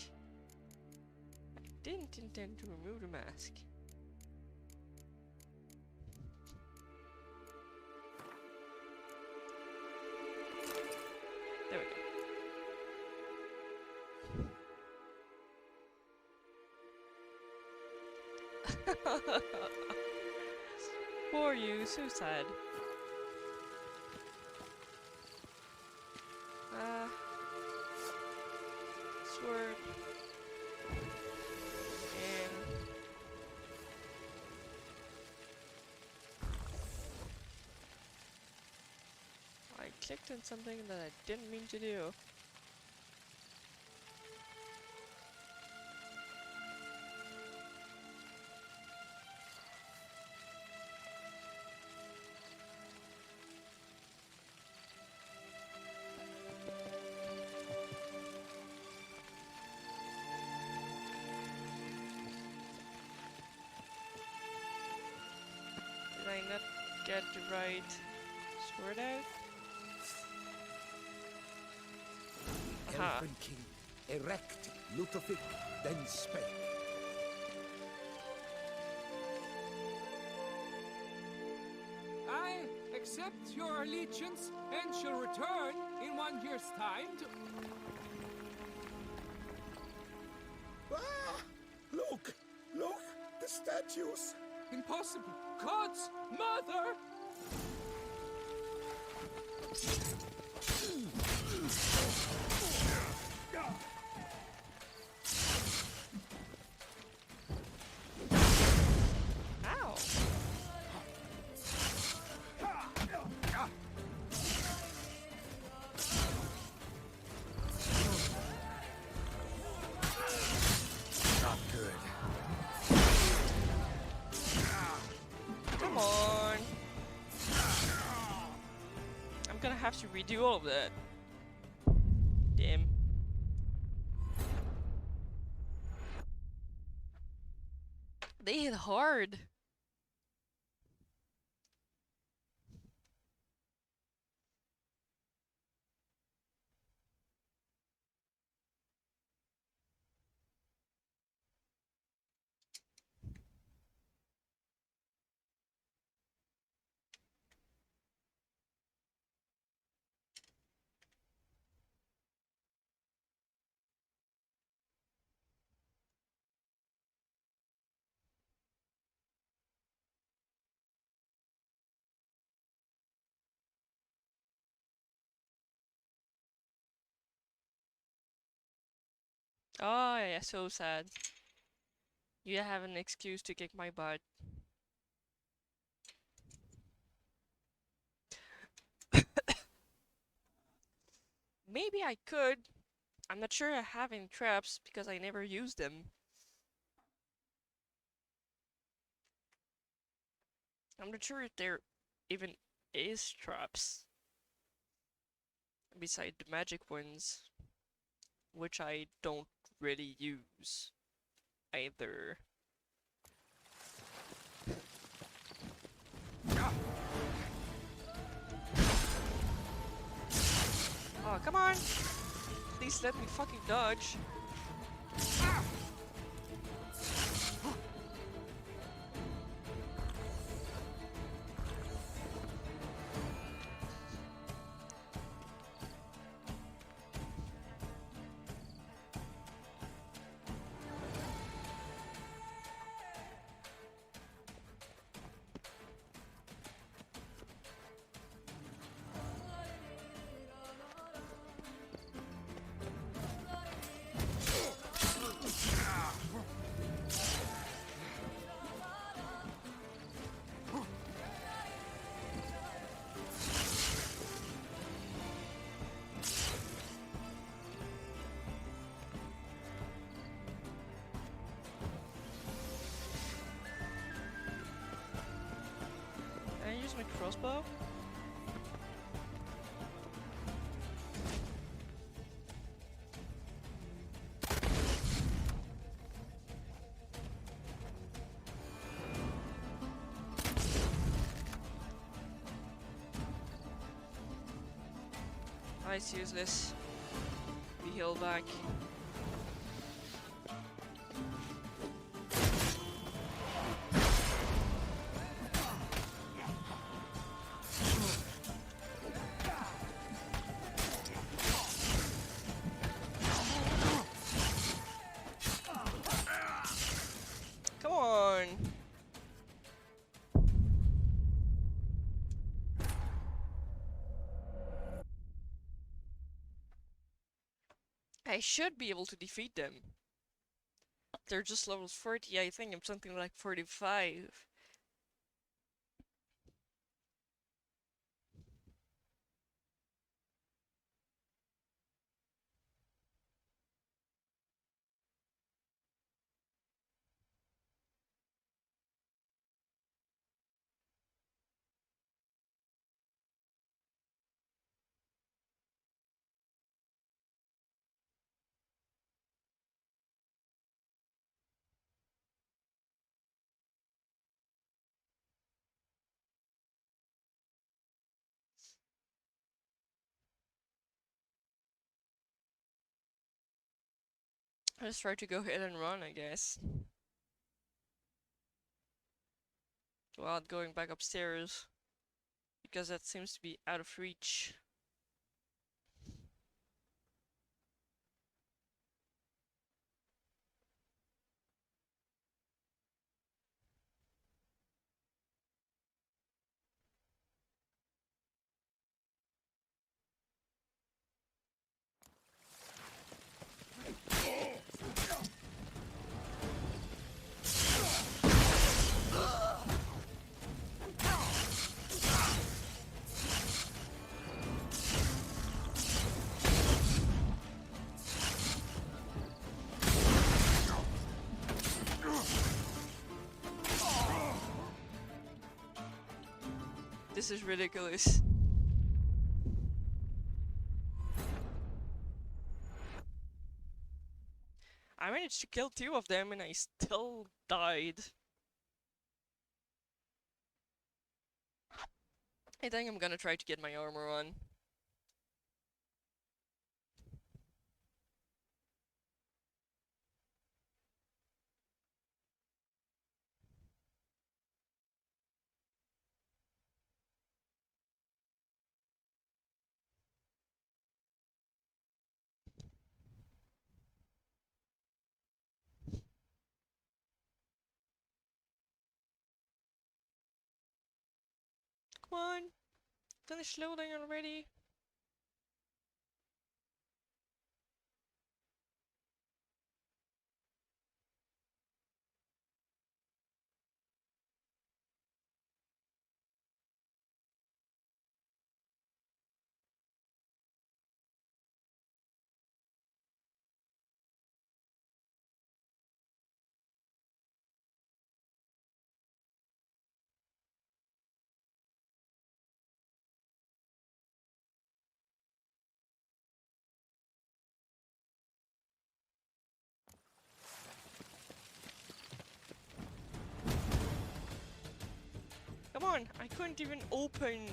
I didn't intend to remove the mask. There we go. Poor you, so sad. Sword. And I clicked on something that I didn't mean to do. Did I not get the right sword out? Aha. Elfin King, erect, Ludovic, then spake. I accept your allegiance and shall return in 1 year's time to... Ah! Look! Look! The statues! Impossible! God's mother! Ow! Not good. Come on! I'm gonna have to redo all of that. Damn. They hit hard. Oh yeah, so sad. You have an excuse to kick my butt. Maybe I could. I'm not sure I have any traps because I never used them. I'm not sure if there even is traps. Beside the magic ones, which I don't really use either. Oh, come on! Please let me fucking dodge. crossbow? It's useless. We heal back. Come on. I should be able to defeat them. They're just level 40, I think I'm something like 45. Let's try to go ahead and run, I guess. Without going back upstairs. Because that seems to be out of reach. This is ridiculous. I managed to kill 2 of them and I still died. I think I'm gonna try to get my armor on. Come on, finish loading already. Come on, I couldn't even open.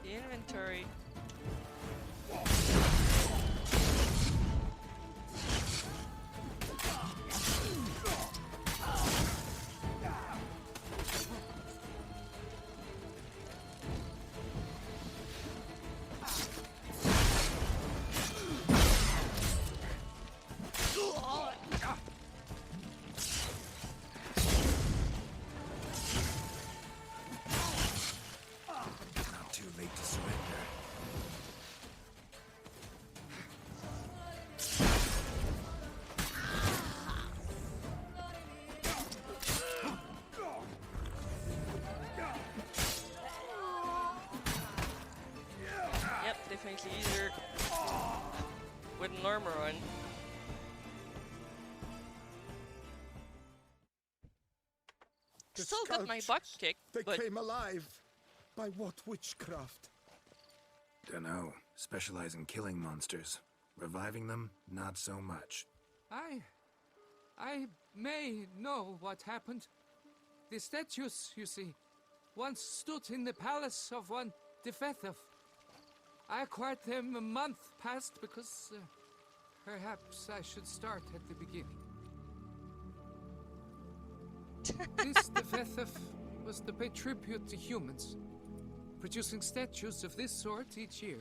The inventory. Not too late to surrender. definitely easier with an armor on. The Still got my sculptures, butt kicked, They but came alive. By what witchcraft? Dunno. Specialize in killing monsters. Reviving them, not so much. I may know what happened. The statues, you see, once stood in the palace of one Defethov. I acquired them a month past because perhaps I should start at the beginning. This Defethov was to pay tribute to humans, producing statues of this sort each year.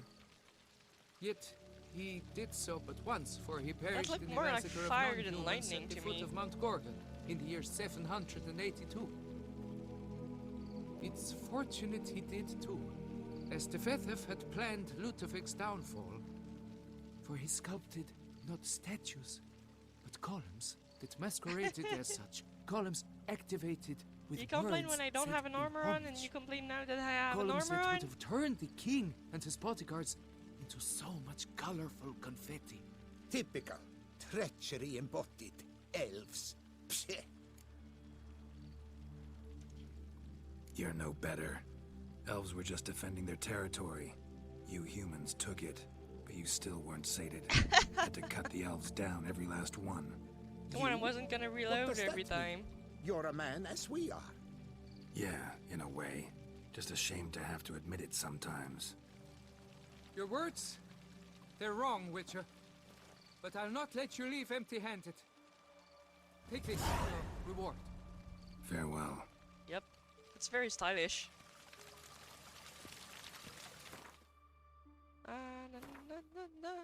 Yet he did so but once, for he perished looked in the more like massacre of fire than non-humans lightning at the to foot me. of Mount Gorgon in the year 782. It's fortunate he did too, as Defethov had planned Ludovic's downfall, for he sculpted not statues, but columns that masqueraded as such. Columns activated with you complain words when I don't set have an in armor on, and homage. you complain now that I have an Columns armor that on? would have turned the king and his bodyguards into so much colorful confetti. Typical. Treachery embodied. Elves. Psheh. You're no better. Elves were just defending their territory. You humans took it, but you still weren't sated. Had to cut the elves down, every last one. Come on, I You? wasn't gonna What reload does that every mean? time. You're a man as we are. Yeah, in a way. Just ashamed to have to admit it sometimes. Your words, they're wrong, Witcher. But I'll not let you leave empty-handed. Take this, your reward. Farewell. Yep, it's very stylish. Na, na, na, na.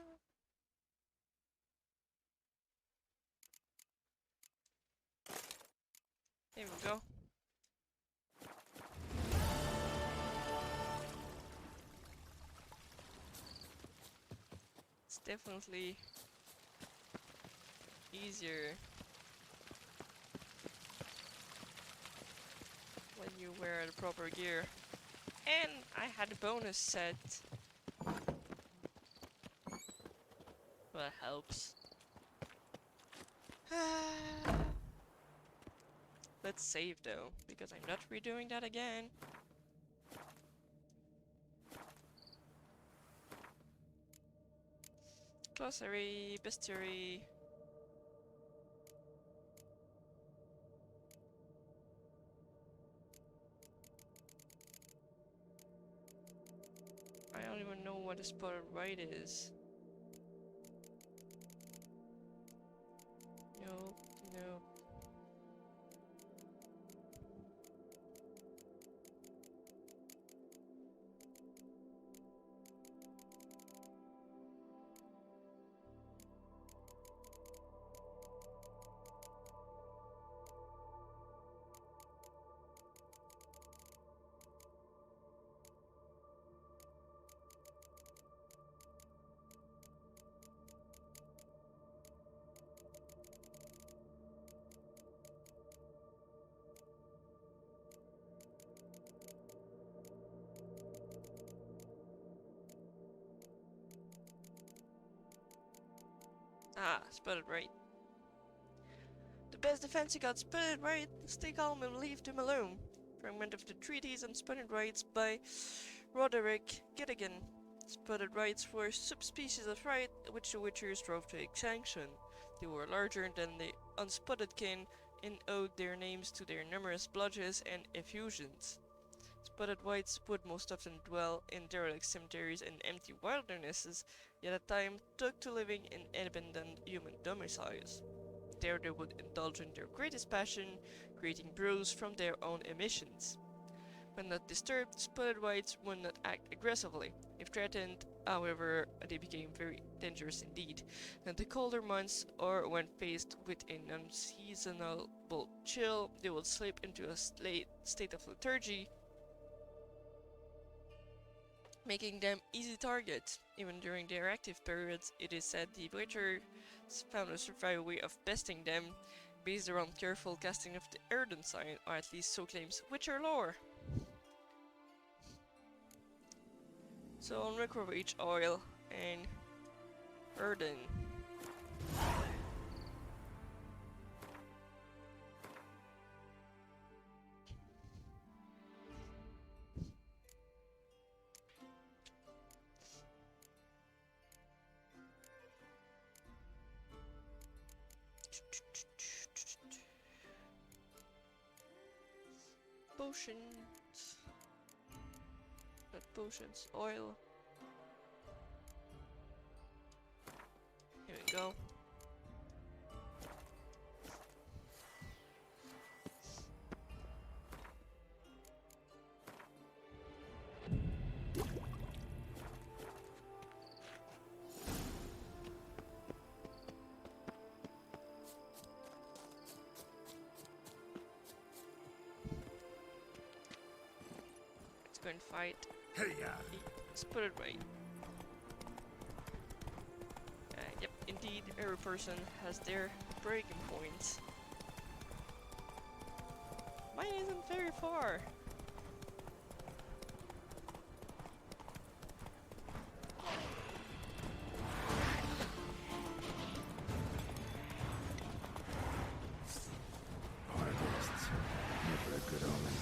Here we go. It's definitely easier when you wear the proper gear. And I had a bonus set. Well, that helps. Let's save though, because I'm not redoing that again. Glossary, bestiary. I don't even know what a spotted white is. Nope, nope. Ah, spotted right. The best defense you got spotted right. Stay calm and leave them alone. Fragment of the Treatise on Spotted Rights by Roderick Gittigan. Spotted rights were subspecies of right which the Witchers strove to extinction. They were larger than the unspotted kin and owed their names to their numerous blotches and effusions. Spotted whites would most often dwell in derelict cemeteries and empty wildernesses, yet at times took to living in abandoned human domiciles. There they would indulge in their greatest passion, creating brews from their own emissions. When not disturbed, spotted whites would not act aggressively. If threatened, however, they became very dangerous indeed. In the colder months, or when faced with an unseasonable chill, they would slip into a state of lethargy, making them easy targets. Even during their active periods, it is said the Witchers found a survival way of besting them, based around careful casting of the Erden sign, or at least so claims Witcher lore. So I'll recover each oil and earthen. Potions. Not potions, oil. Here we go. Let's go and fight. Let's put it right. Yep, indeed, every person has their breaking points. Mine isn't very far. Harvests. Never a good omen.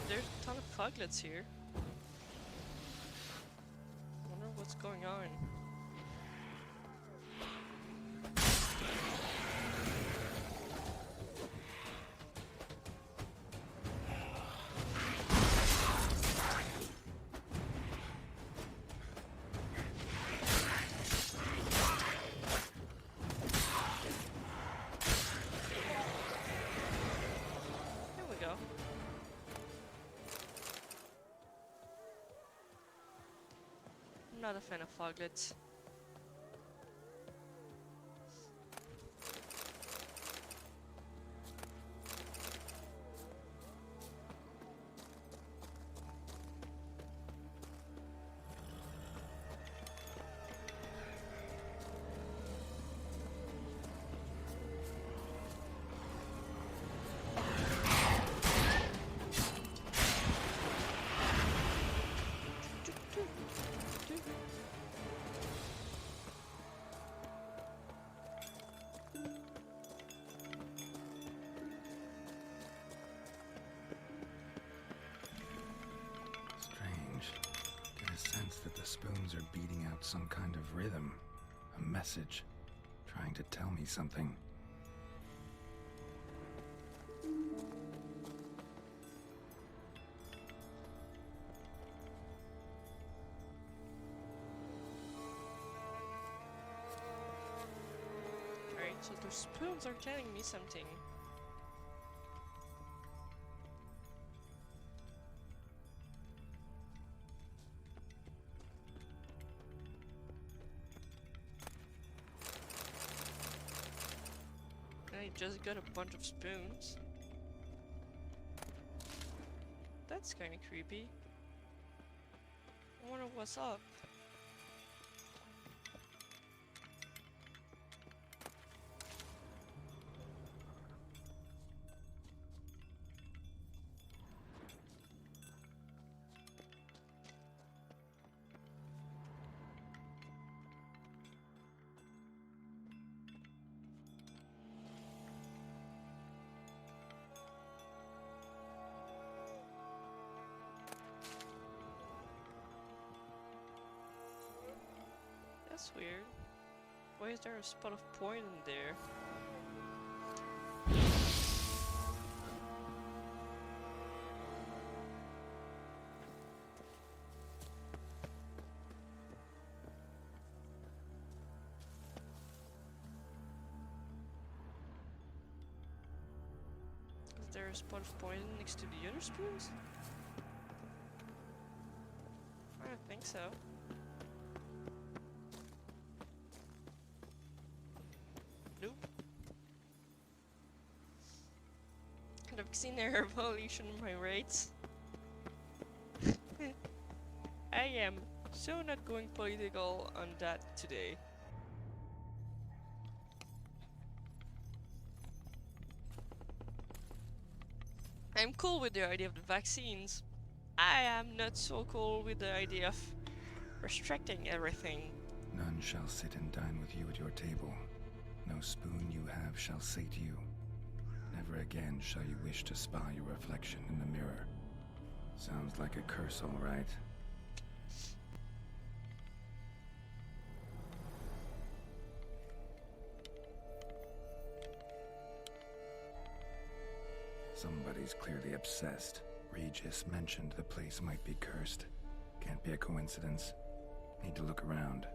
There's a ton of foglets here. Wonder what's going on. There we go. I'm not a fan of foglets. Strange. Get a sense that the spoons are beating out some kind of rhythm. A message. Trying to tell me something. Alright, so the spoons are telling me something. I just got a bunch of spoons. That's kinda creepy. I wonder what's up. That's weird. Why is there a spot of poison there? Is there a spot of poison next to the other spoons? I don't think so. Nope. Could have seen a evolution in my rates. I am So not going political on that today. I'm cool with the idea of the vaccines. I am not so cool with the idea of restricting everything. None shall sit and dine with you at your table. No spoon you have shall sate you. Never again shall you wish to spy your reflection in the mirror. Sounds like a curse, all right. Somebody's clearly obsessed. Regis mentioned the place might be cursed. Can't be a coincidence. Need to look around.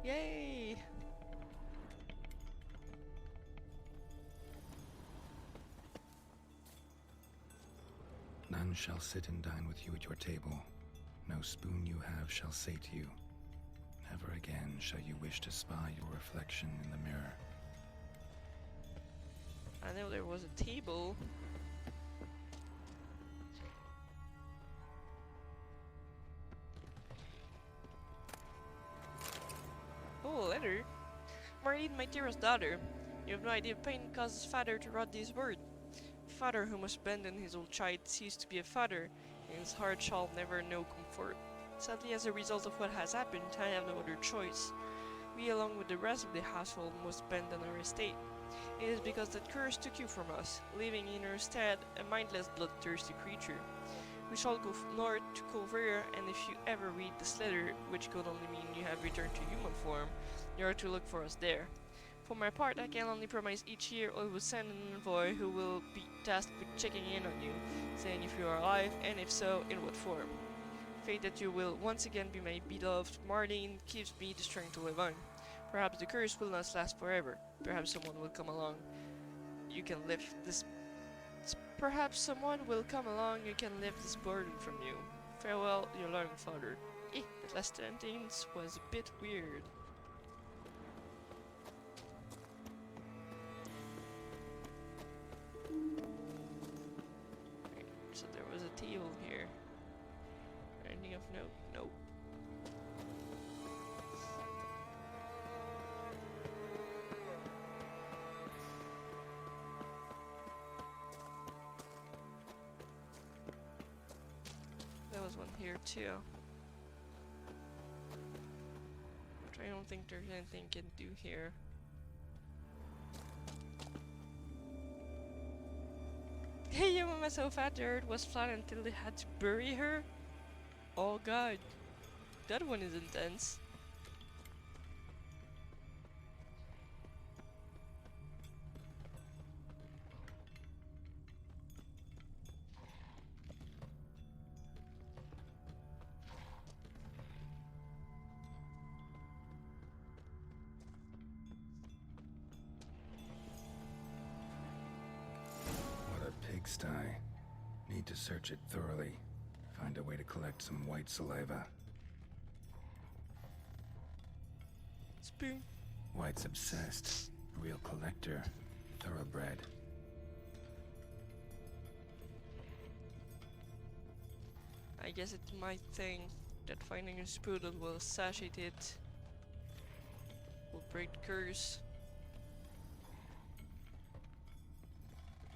Yay! None shall sit and dine with you at your table. No spoon you have shall sate you. Never again shall you wish to spy your reflection in the mirror. I know there was a table. Oh, a letter. Marlene, my dearest daughter, you have no idea of pain it causes father to write this word. Father who must abandon his old child ceased to be a father, and his heart shall never know comfort. Sadly, as a result of what has happened, I have no other choice. We, along with the rest of the household, must abandon our estate. It is because that curse took you from us, leaving in your stead a mindless, bloodthirsty creature. We shall go north to Colvera, and if you ever read this letter, which could only mean you have returned to human form, you are to look for us there. For my part, I can only promise each year I will send an envoy who will be tasked with checking in on you, saying if you are alive, and if so, in what form. Fate that you will once again be my beloved Marlene gives me the strength to live on. Perhaps the curse will not last forever. Perhaps someone will come along. You can lift this. Perhaps someone will come along. You can lift this burden from you. Farewell, your loving father. That last sentence was a bit weird. So there was a table here. Anything of note? Nope. There was one here too. But I don't think there's anything you can do here. Hey, your mama so fat the earth was flat until they had to bury her? Oh god. That one is intense. What a pigsty. Need to search it thoroughly. Find a way to collect some white saliva. Spoon. White's obsessed. Real collector. Thoroughbred. I guess it's my thing that finding a spoon that will satiate it will break the curse.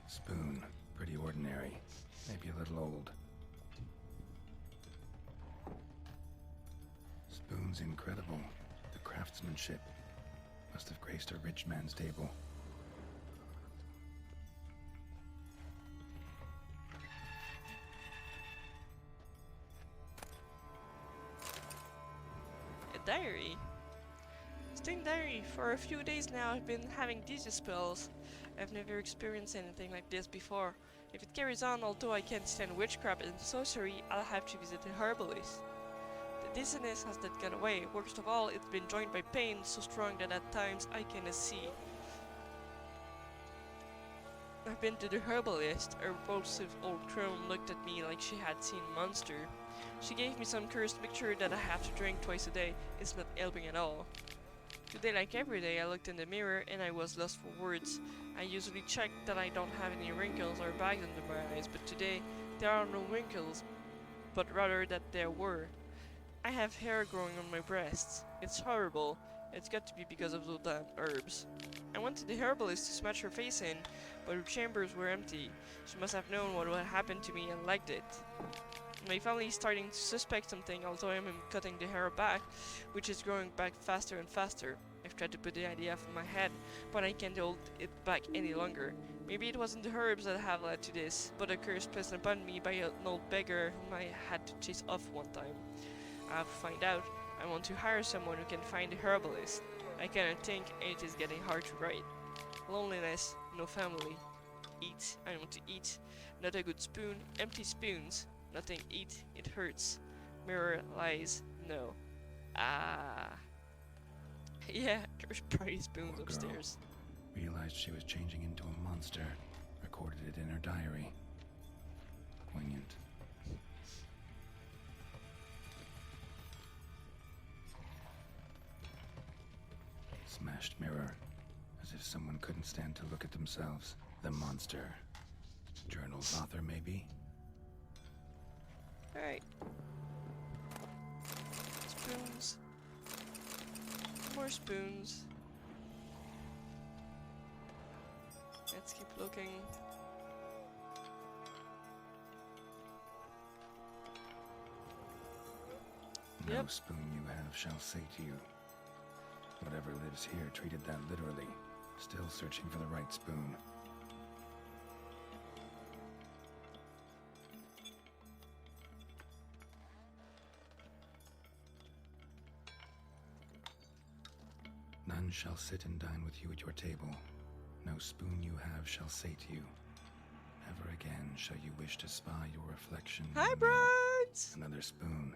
Spoon. Pretty ordinary. Maybe a little old. Spoon's incredible. The craftsmanship must have graced a rich man's table. A diary. Sting diary. For a few days now I've been having dizzy spells. I've never experienced anything like this before. If it carries on, although I can't stand witchcraft and sorcery, I'll have to visit a herbalist. The dizziness has not gone away. Worst of all, it's been joined by pain so strong that at times I cannot see. I've been to the herbalist. A repulsive old crone looked at me like she had seen a monster. She gave me some cursed mixture that I have to drink twice a day. It's not helping at all. Today, like every day, I looked in the mirror and I was lost for words. I usually check that I don't have any wrinkles or bags under my eyes, but today there are no wrinkles. but rather that there were. I have hair growing on my breasts. It's horrible. It's got to be because of those damn herbs. I went to the herbalist to smash her face in, but her chambers were empty. She must have known what would happen to me and liked it. My family is starting to suspect something, although I am cutting the hair back, which is growing back faster and faster. I've tried to put the idea out of my head, but I can't hold it back any longer. Maybe it wasn't the herbs that have led to this, but a curse placed upon me by an old beggar whom I had to chase off one time. I have to find out. I want to hire someone who can find the herbalist. I cannot think, and it is getting hard to write. Loneliness, no family. Eat, I want to eat. Not a good spoon, empty spoons. Nothing eat, it hurts. Mirror, lies, no. Ah. Yeah, there's pretty spoons Poor upstairs. girl. Realized she was changing into a monster. Recorded it in her diary. Poignant. Smashed mirror. As if someone couldn't stand to look at themselves. The monster. Journal's author, maybe? Alright. Spoons. More spoons. Let's keep looking. No Yep. spoon you have shall say to you. Whatever lives here treated that literally. Still searching for the right spoon. None shall sit and dine with you at your table. No spoon you have shall say to you. Never again shall you wish to spy your reflection. in Hi, the mirror. Brides! Another spoon.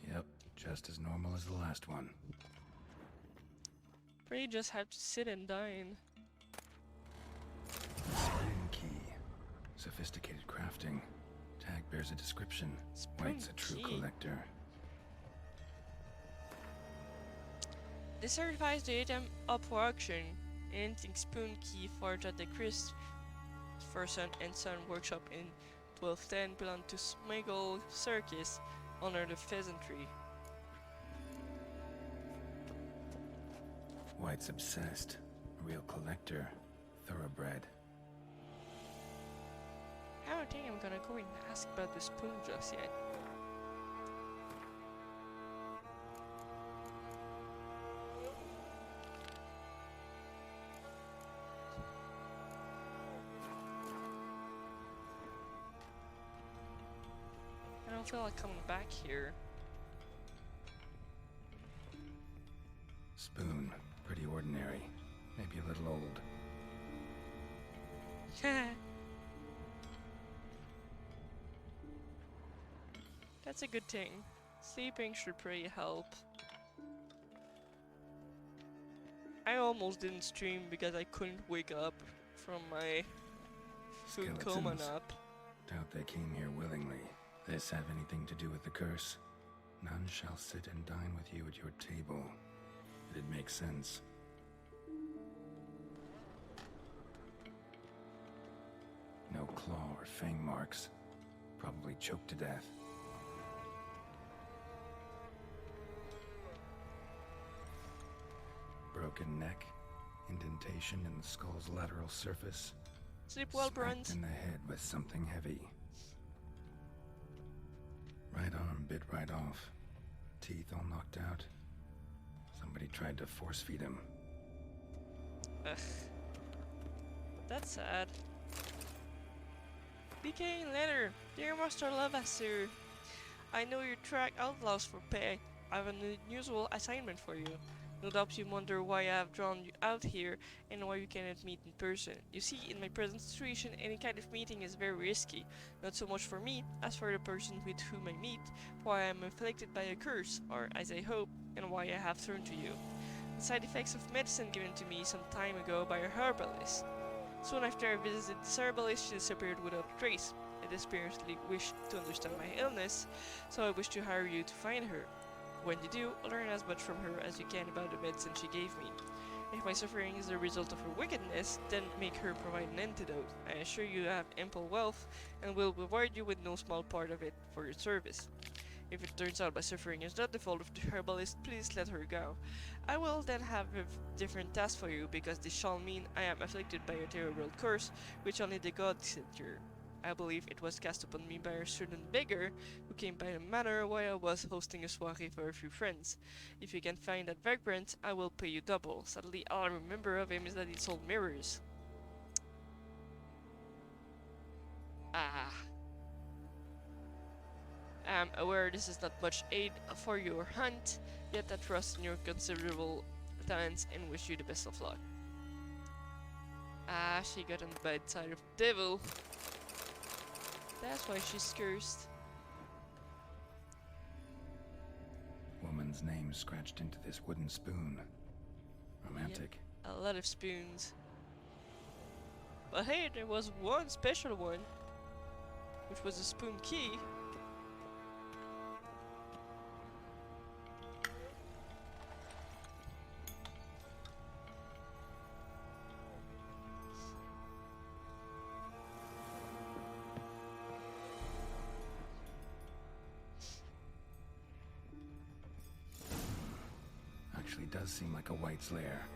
Yep, just as normal as the last one. Pretty just have to sit and dine. Spoon key. Sophisticated crafting. Tag bears a description. Spoon White's a true key. collector. This certifies the item up for auction. An antique spoon key forged at the Christopherson and Son workshop in 1210 belonged to Smiggle Circus under the pheasantry. White's obsessed. Real collector. Thoroughbred. I don't think I'm gonna go and ask about the spoon just yet. I don't feel like coming back here. Spoon. Pretty ordinary. Maybe a little old. That's a good thing. Sleeping should pretty help. I almost didn't stream because I couldn't wake up from my food coma Skeletons. nap. Doubt they came here willingly. This have anything to do with the curse? None shall sit and dine with you at your table. It'd make sense. No claw or fang marks. Probably choked to death. Broken neck. Indentation in the skull's lateral surface. Sleep well, Smacked Brunt. in the head with something heavy. Right arm bit right off. Teeth all knocked out. Somebody tried to force feed him. Ugh. That's sad. BK letter. Dear Master Levasseur, I know you track outlaws for pay. I have an unusual assignment for you. No doubt you wonder why I have drawn you out here and why we cannot meet in person. You see, in my present situation, any kind of meeting is very risky. Not so much for me, as for the person with whom I meet, why I am afflicted by a curse, or as I hope, and why I have turned to you. The side effects of medicine given to me some time ago by a herbalist. Soon after I visited this herbalist, she disappeared without a trace. I desperately wished to understand my illness, so I wish to hire you to find her. When you do, learn as much from her as you can about the medicine she gave me. If my suffering is the result of her wickedness, then make her provide an antidote. I assure you have ample wealth, and will reward you with no small part of it for your service. If it turns out my suffering is not the fault of the herbalist, please let her go. I will then have a different task for you, because this shall mean I am afflicted by a terrible curse, which only the gods can cure. I believe it was cast upon me by a certain beggar who came by the manor while I was hosting a soiree for a few friends. If you can find that vagrant, I will pay you double. Sadly, all I remember of him is that he sold mirrors. Ah. I am aware this is not much aid for your hunt, yet I trust in your considerable talents and wish you the best of luck. Ah, she got on the bad side of the devil. That's why she's cursed. Woman's name scratched into this wooden spoon. Romantic. Yep, a lot of spoons. But hey, there was one special one, which was a spoon key. Actually does seem like a White's lair.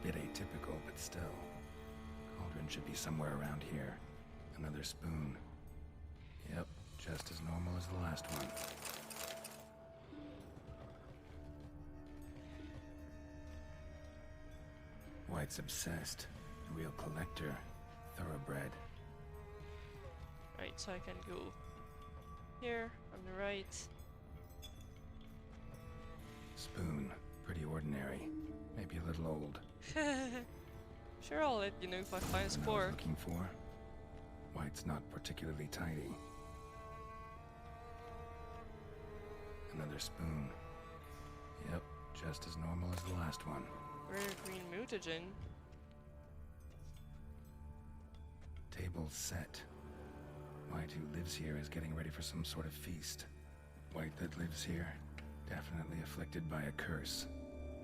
Bit atypical, but still. Cauldron should be somewhere around here. Another spoon. Yep, just as normal as the last one. White's obsessed. A real collector. Thoroughbred. Right, so I can go here on the right. Spoon. Pretty ordinary. Maybe a little old. Sure, I'll let you know if I find a What I was spore. looking for. White's not particularly tidy. Another spoon. Yep, just as normal as the last one. Rare green mutagen. Table set. White, who lives here, is getting ready for some sort of feast. White that lives here, definitely afflicted by a curse,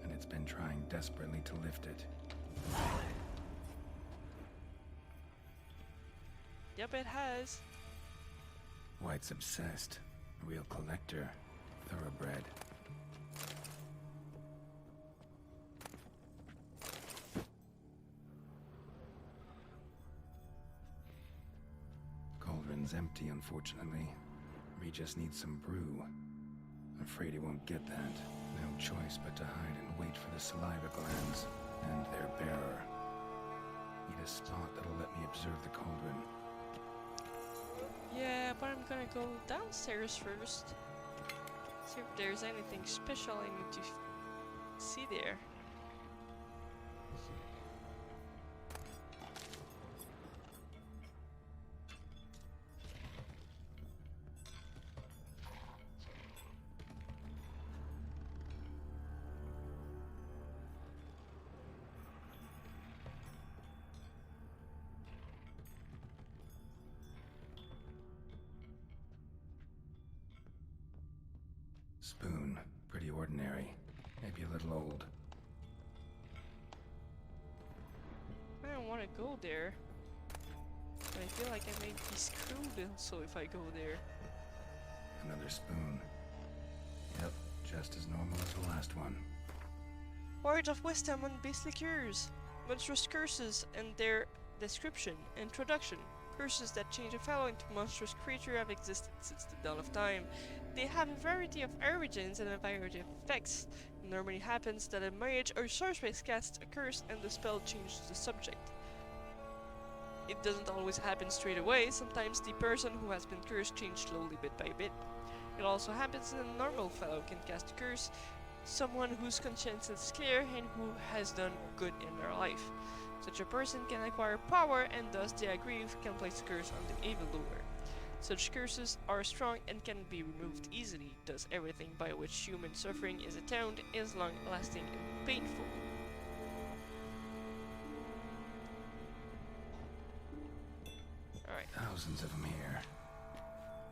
and it's been trying desperately to lift it. Yep, it has. White's obsessed. A real collector. Thoroughbred. Cauldron's empty, unfortunately. We just need some brew. Afraid he won't get that. No choice but to hide and wait for the saliva glands and their bearer. Need a spot that'll let me observe the cauldron. Yeah, but I'm gonna go downstairs first. See if there's anything special I need to see there. Spoon. Pretty ordinary. Maybe a little old. I don't want to go there. But I feel like I may be screwed also if I go there. Another spoon. Yep, just as normal as the last one. Words of wisdom on base liqueurs. Monstrous curses and their description. Introduction. Curses that change a fellow into a monstrous creature have existed since the dawn of time. They have a variety of origins and a variety of effects. It normally happens that a mage or sorceress casts a curse and the spell changes the subject. It doesn't always happen straight away. Sometimes the person who has been cursed changes slowly bit by bit. It also happens that a normal fellow can cast a curse, someone whose conscience is clear and who has done good in their life. Such a person can acquire power, and thus the aggrieved can place a curse on the evildoer. Such curses are strong and can be removed easily, thus everything by which human suffering is atoned is long-lasting and painful. Alright. Thousands of them here.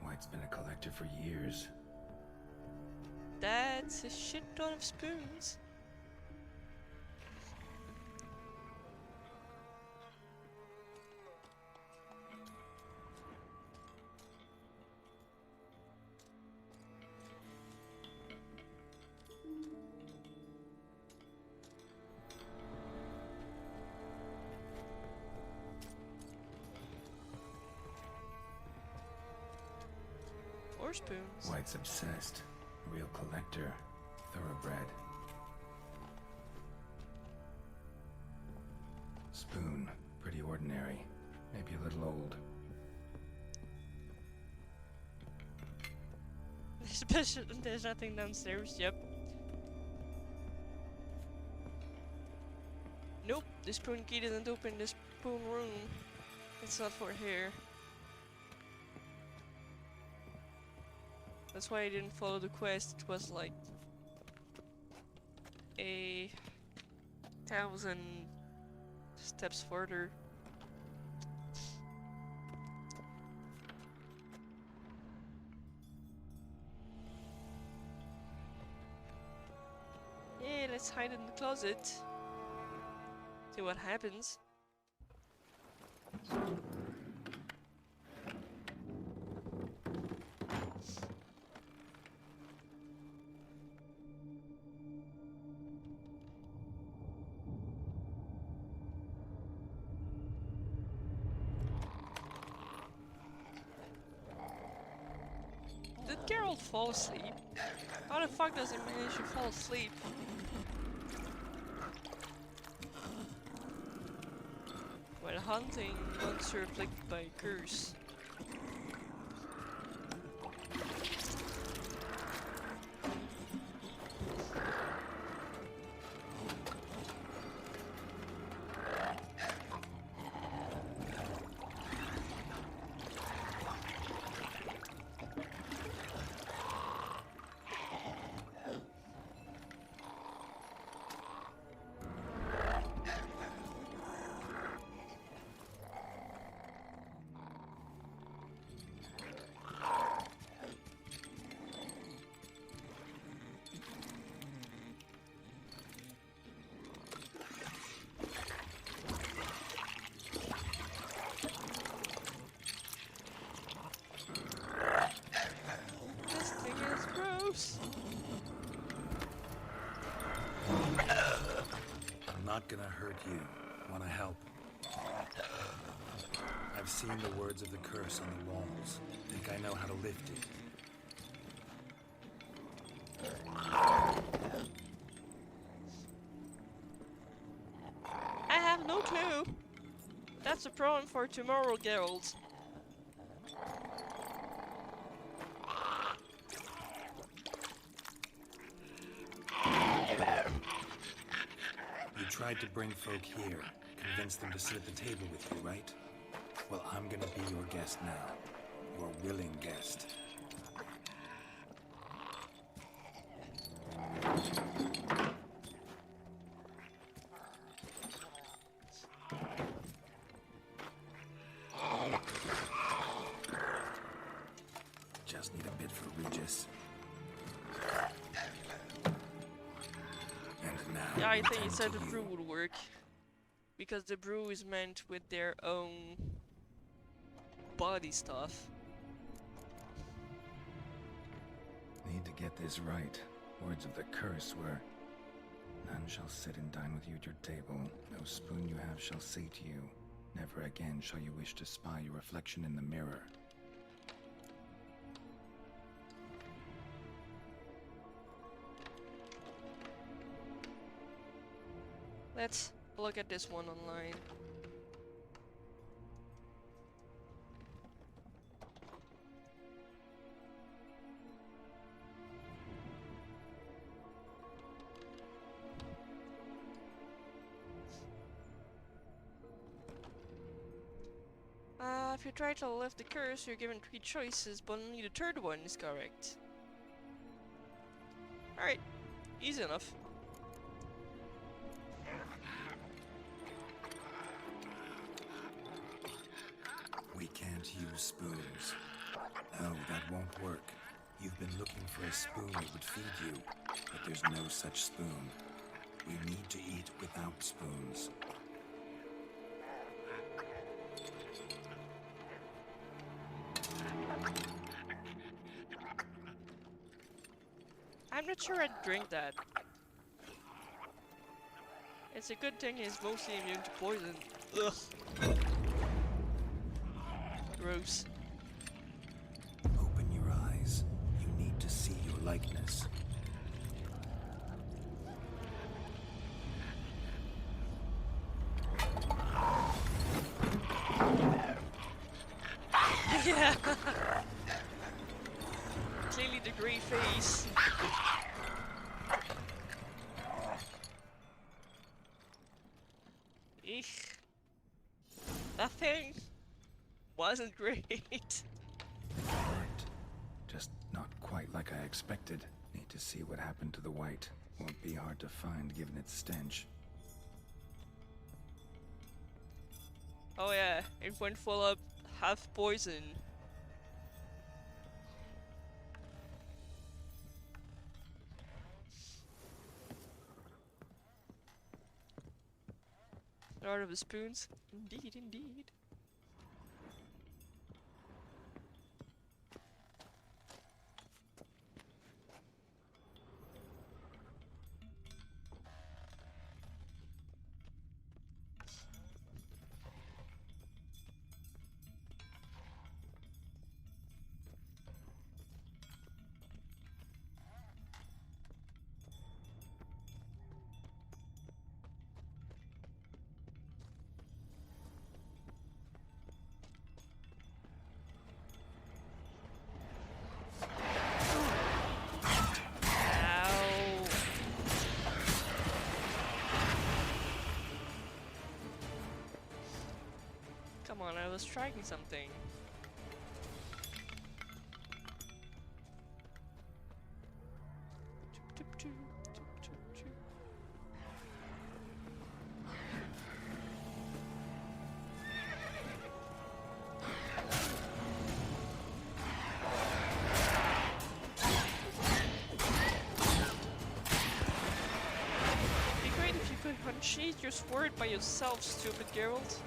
White's been a collector for years. That's a shit ton of spoons. spoons. White's obsessed. Real collector. Thoroughbred. Spoon. Pretty ordinary. Maybe a little old. There's nothing downstairs, yep. Nope, the spoon key didn't open the spoon room. It's not for here. That's why I didn't follow the quest. It was like 1,000 steps further. Yeah, let's hide in the closet. See what happens. Did Geralt fall asleep? How the fuck does he manage to fall asleep? While hunting monster afflicted by a curse. I'm not gonna hurt you. Wanna help? I've seen the words of the curse on the walls. Think I know how to lift it. I have no clue. That's a problem for tomorrow, Geralt. You tried to bring folk here, convince them to sit at the table with you, right? Well, I'm gonna be your guest now. Your willing guest. Just need a bit for Regis. And now. Yeah, I think return it said to the you. brew would work. Because the brew is meant with their own body stuff. Need to get this right. Words of the curse were, none shall sit and dine with you at your table. No spoon you have shall say to you, never again shall you wish to spy your reflection in the mirror. Let's look at this one online. If you try to lift the curse, you're given 3 choices, but only the third one is correct. Alright, easy enough. We can't use spoons. No, that won't work. You've been looking for a spoon that would feed you, but there's no such spoon. We need to eat without spoons. I'm not sure I'd drink that. It's a good thing he's mostly immune to poison. Ugh. Gross. Open your eyes. likeness. Yeah. Clearly the grey face. Eek. That thing wasn't great. Right. Just not quite like I expected. Need to see what happened to the white. Won't be hard to find given its stench. Oh yeah, it went full up half poison. Lord of the Spoons. Indeed, indeed. Ow. Come on, I was striking something. It'd be great if you could unsheath your sword by yourself, stupid Geralt.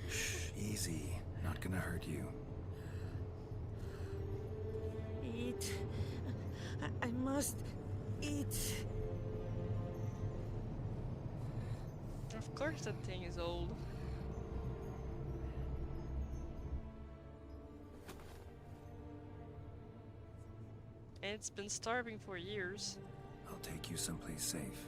Shh, easy. Not gonna hurt you. Eat. I must eat. Of course that thing is old. And it's been starving for years. I'll take you someplace safe.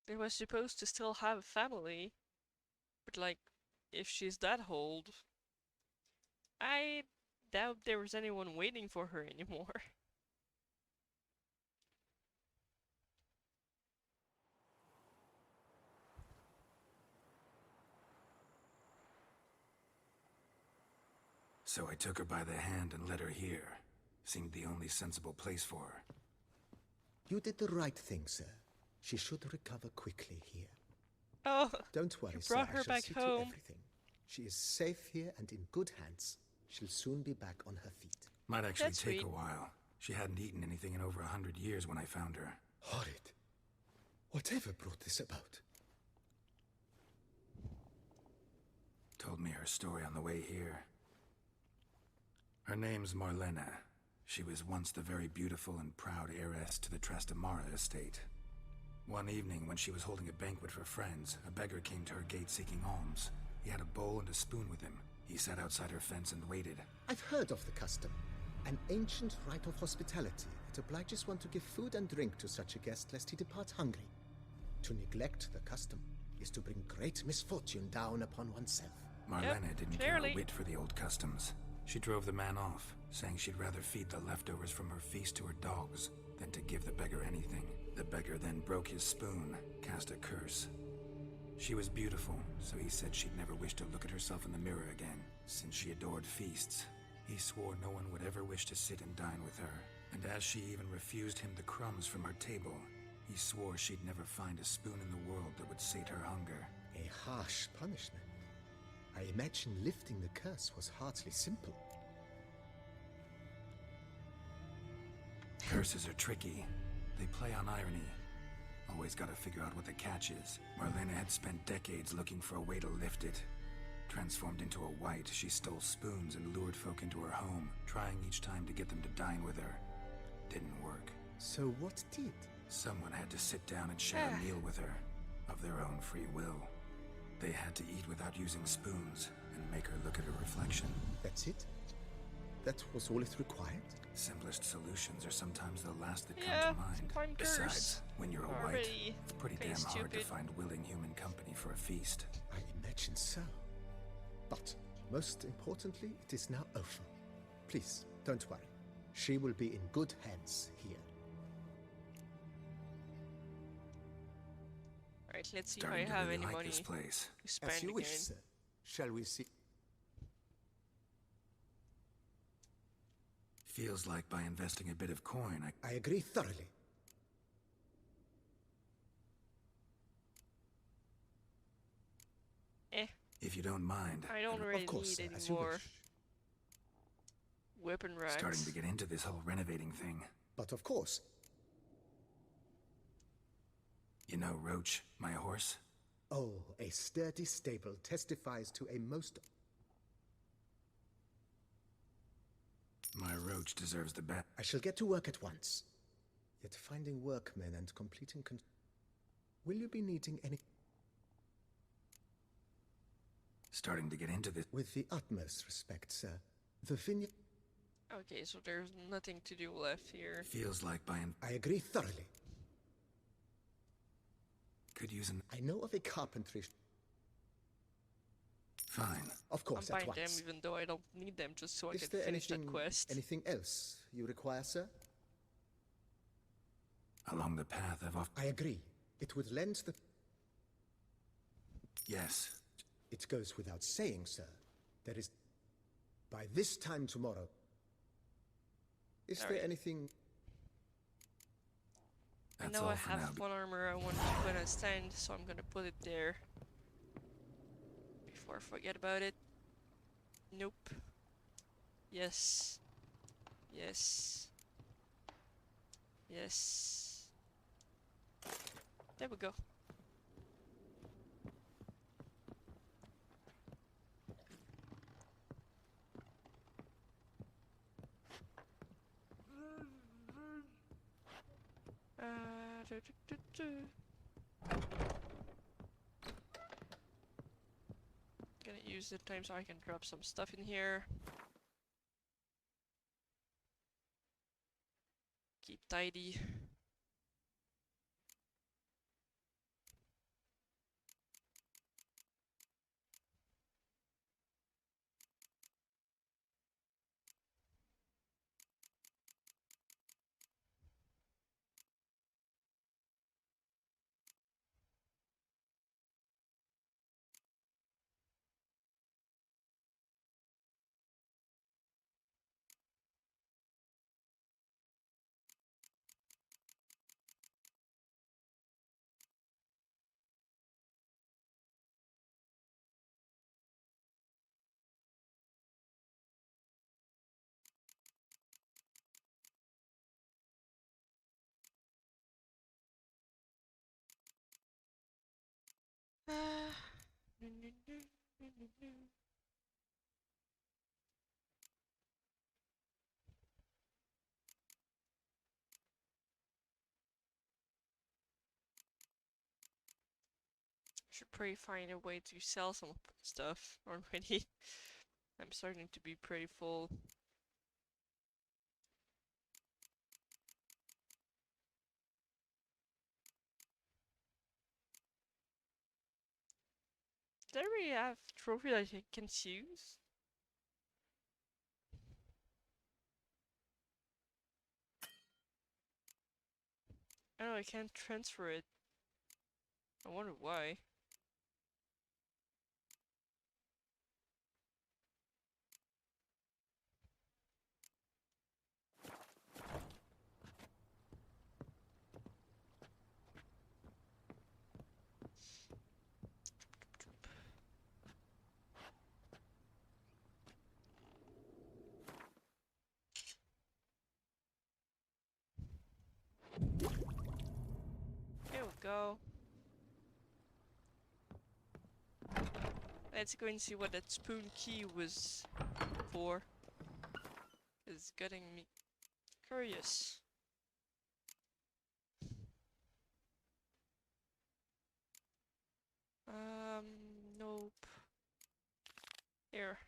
It was supposed to still have a family, but like, if she's that old, I doubt there was anyone waiting for her anymore. So I took her by the hand and led her here. Seemed the only sensible place for her. You did the right thing, sir. She should recover quickly here. Oh, Don't worry, you sir. brought I her shall back see to home. everything. She is safe here and in good hands. She'll soon be back on her feet. Might actually That's take sweet. a while. She hadn't eaten anything in over 100 years when I found her. Horrid. Whatever brought this about? Told me her story on the way here. Her name's Marlena. She was once the very beautiful and proud heiress to the Trastamara estate. One evening, when she was holding a banquet for friends, a beggar came to her gate seeking alms. He had a bowl and a spoon with him. He sat outside her fence and waited. I've heard of the custom. An ancient rite of hospitality that obliges one to give food and drink to such a guest lest he depart hungry. To neglect the custom is to bring great misfortune down upon oneself. Marlena didn't care clearly. a whit for the old customs. She drove the man off, saying she'd rather feed the leftovers from her feast to her dogs than to give the beggar anything. The beggar then broke his spoon, cast a curse. She was beautiful, so he said she'd never wish to look at herself in the mirror again. Since she adored feasts, he swore no one would ever wish to sit and dine with her. And as she even refused him the crumbs from her table, he swore she'd never find a spoon in the world that would sate her hunger. A harsh punishment. I imagine lifting the curse was hardly simple. Curses are tricky. They play on irony. Always gotta figure out what the catch is. Marlena had spent decades looking for a way to lift it. Transformed into a wight, she stole spoons and lured folk into her home, trying each time to get them to dine with her. Didn't work. So what did? Someone had to sit down and share a meal with her, of their own free will. They had to eat without using spoons, and make her look at her reflection. That's it? That was all it required? Simplest solutions are sometimes the last that come Yeah, to mind. sometimes Besides, when you're a wight, already it's pretty kinda damn hard to stupid. find willing human company for a feast. I imagine so. But, most importantly, it is now over. Please, don't worry. She will be in good hands here. Alright, let's see Starting if I to have really any like money this place. to spend As you again. wish, sir. Shall we see? Feels like by investing a bit of coin, I agree thoroughly. if you don't mind, I don't Of really course, need sir, as any you more wish. weapon racks. starting to get into this whole renovating thing. But of course, You know Roach, my horse? oh, a sturdy stable testifies to a most... My Roach deserves the best. I shall get to work at once. Yet finding workmen and completing Will you be needing any... Starting to get into this. With the utmost respect, sir. The vineyard... Okay, so there's nothing to do left here. Feels like I agree thoroughly. could use an. I know of a carpentry... Fine. Of I'm course, buying at them once. even though I don't need them, just so I Is can there finish that quest. anything else you require, sir? Along the path I've off. I agree. It would lend the... Yes. It goes without saying, sir. There is... By this time tomorrow... Is there Alright. anything... I That's know all I for have now. one armor I want to put on stand, so I'm gonna put it there. Before I forget about it. Nope. Yes. Yes. Yes. There we go. Gonna use the time so I can drop some stuff in here. Keep tidy. Should probably find a way to sell some stuff already. I'm starting to be pretty full. Do I really have trophy that I can use? I know I can't transfer it. I wonder why. go. Let's go and see what that spoon key was for. It's getting me curious. Nope. Here.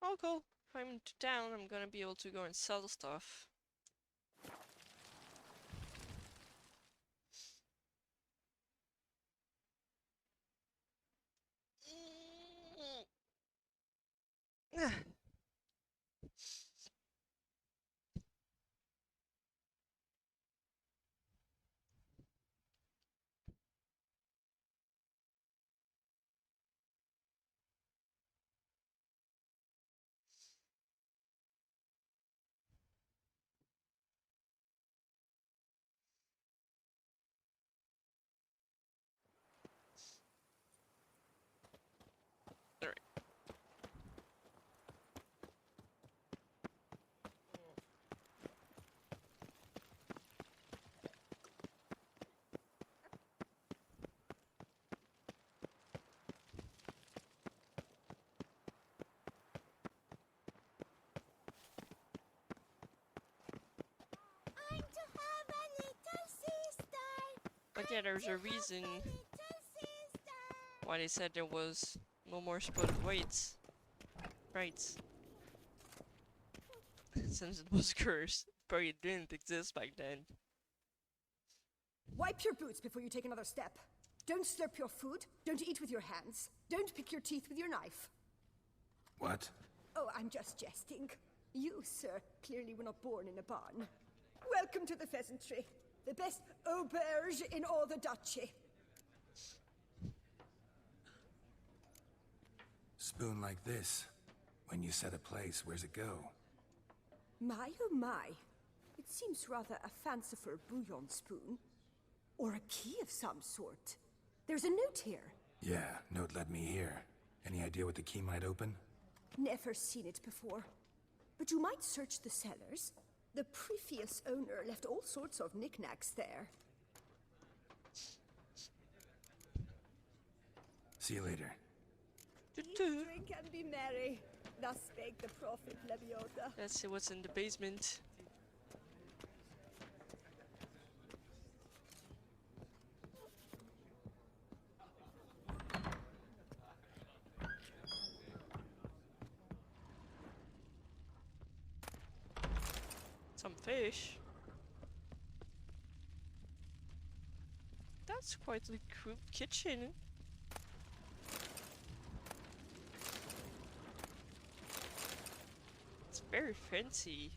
Oh, cool. If I'm to town, I'm gonna be able to go and sell stuff. Alright. I'm to have a little sister. But yeah, there's a reason why they said there was no more spotted whites. Right. Since it was cursed, but it didn't exist back then. Wipe your boots before you take another step. Don't slurp your food. Don't eat with your hands. Don't pick your teeth with your knife. What? Oh, I'm just jesting. You, sir, clearly were not born in a barn. Welcome to the pheasantry. The best auberge in all the duchy. Spoon like this. When you set a place, where's it go? My, oh my. It seems rather a fanciful bouillon spoon. Or a key of some sort. There's a note here. Yeah, note led me here. Any idea what the key might open? Never seen it before. But you might search the cellars. The previous owner left all sorts of knickknacks there. See you later. Drink and be merry. Thus spake the prophet Leviota. Let's see what's in the basement. Some fish. That's quite a cool kitchen. It's very fancy.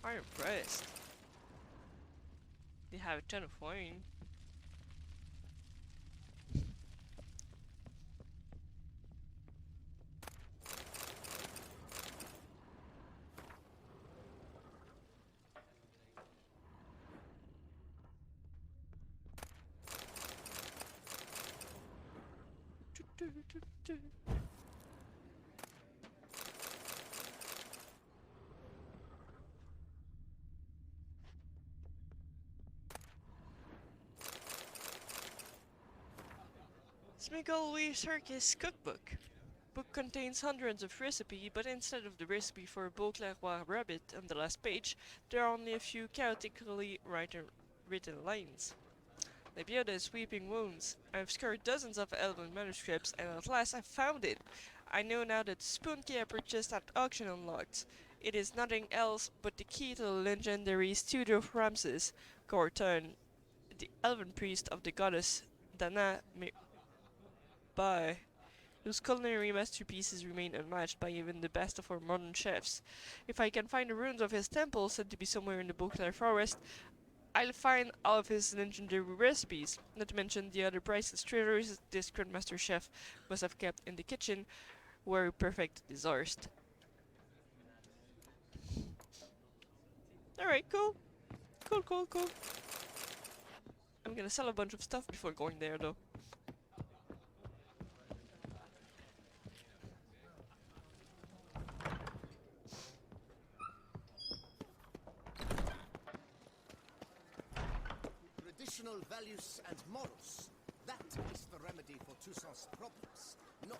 I'm impressed. They have a ton of wine. Smeagol Circus Cookbook. Book contains hundreds of recipes, but instead of the recipe for Beauclerc rabbit on the last page, there are only a few chaotically written lines. Leviota is weeping wounds. I've scoured dozens of elven manuscripts, and at last I found it. I know now that the spoon key I purchased at auction unlocked. It is nothing else but the key to the legendary studio of Ramses, Gorton, the elven priest of the goddess Dana by whose culinary masterpieces remain unmatched by even the best of our modern chefs. If I can find the ruins of his temple, said to be somewhere in the Beauclair forest, I'll find all of his legendary recipes, not to mention the other priceless treasures this Grandmaster Chef must have kept in the kitchen, where he perfected his art. Alright, cool. Cool. I'm gonna sell a bunch of stuff before going there, though. Traditional values and morals. That is the remedy for Toussaint's problems, not...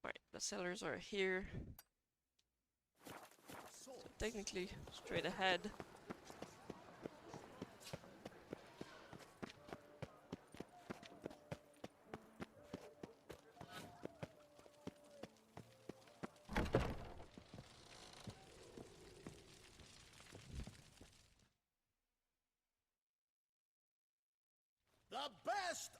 Right, the sellers are here. So technically, straight ahead. The best!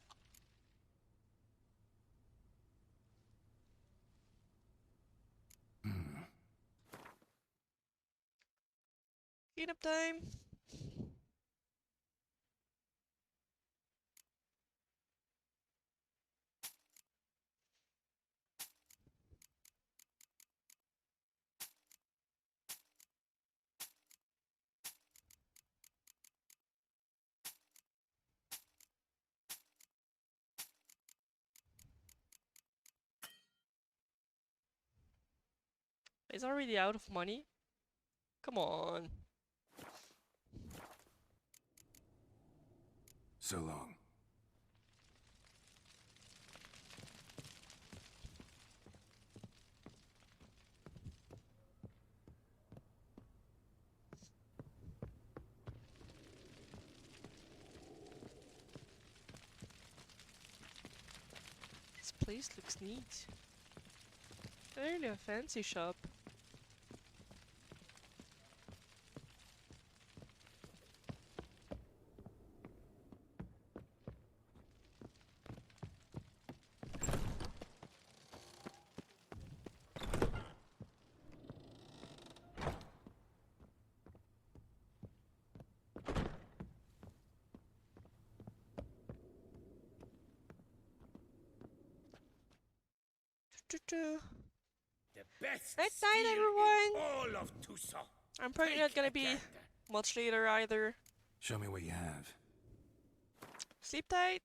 Cleanup time! He's already out of money. Come on. So long. This place looks neat. Clearly a fancy shop. The best Night, steel everyone! in all of Toussaint. I'm probably not gonna be much later either. Show me what you have. Sleep tight!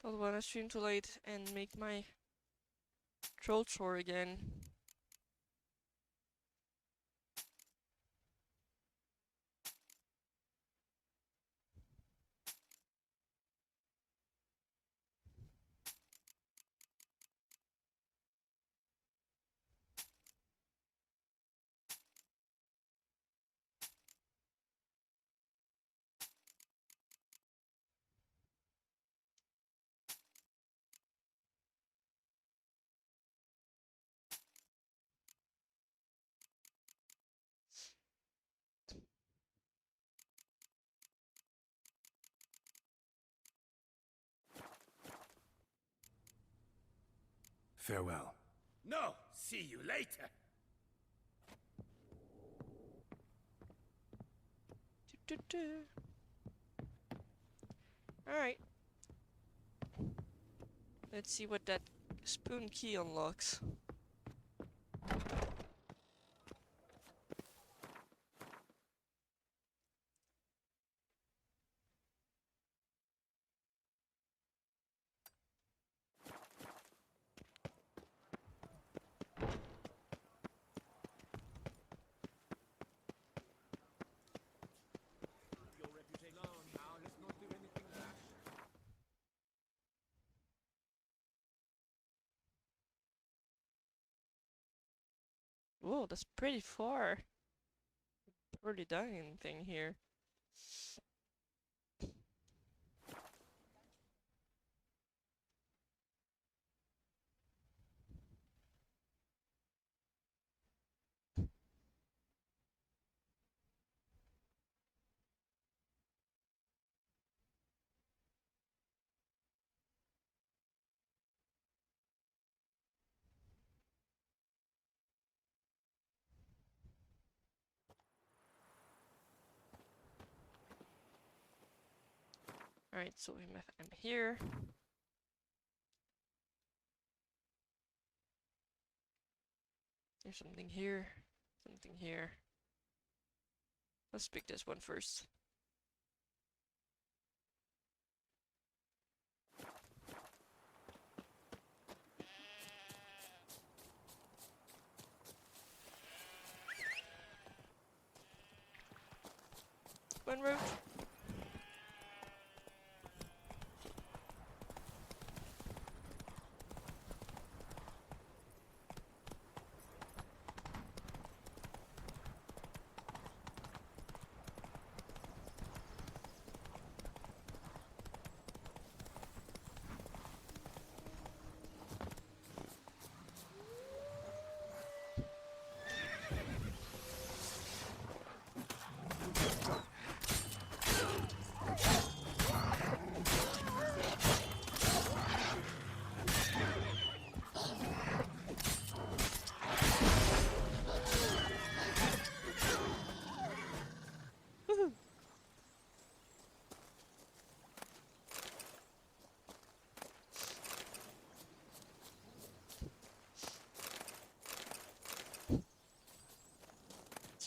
Don't wanna stream too late and make my throat sore again. Farewell. No, see you later. Alright. Let's see what that spoon key unlocks. Whoa, that's pretty far. Barely done anything here. Alright, so I'm here. There's something here, something here. Let's pick this one first. One road.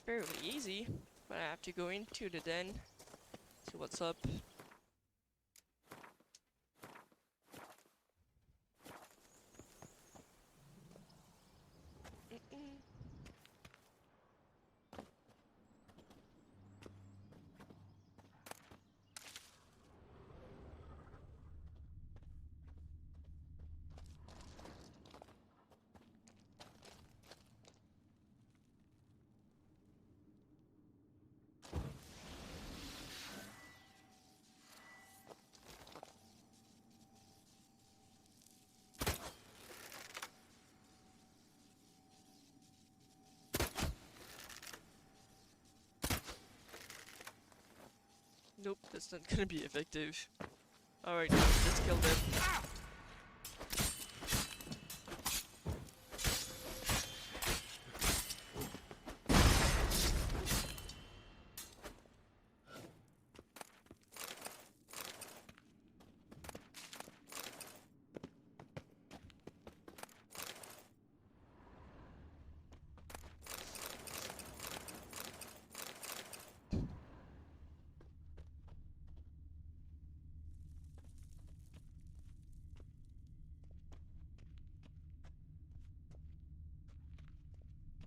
Fairly easy, but I have to go into the den, see what's up. Nope, that's not gonna be effective. Alright, let's kill them.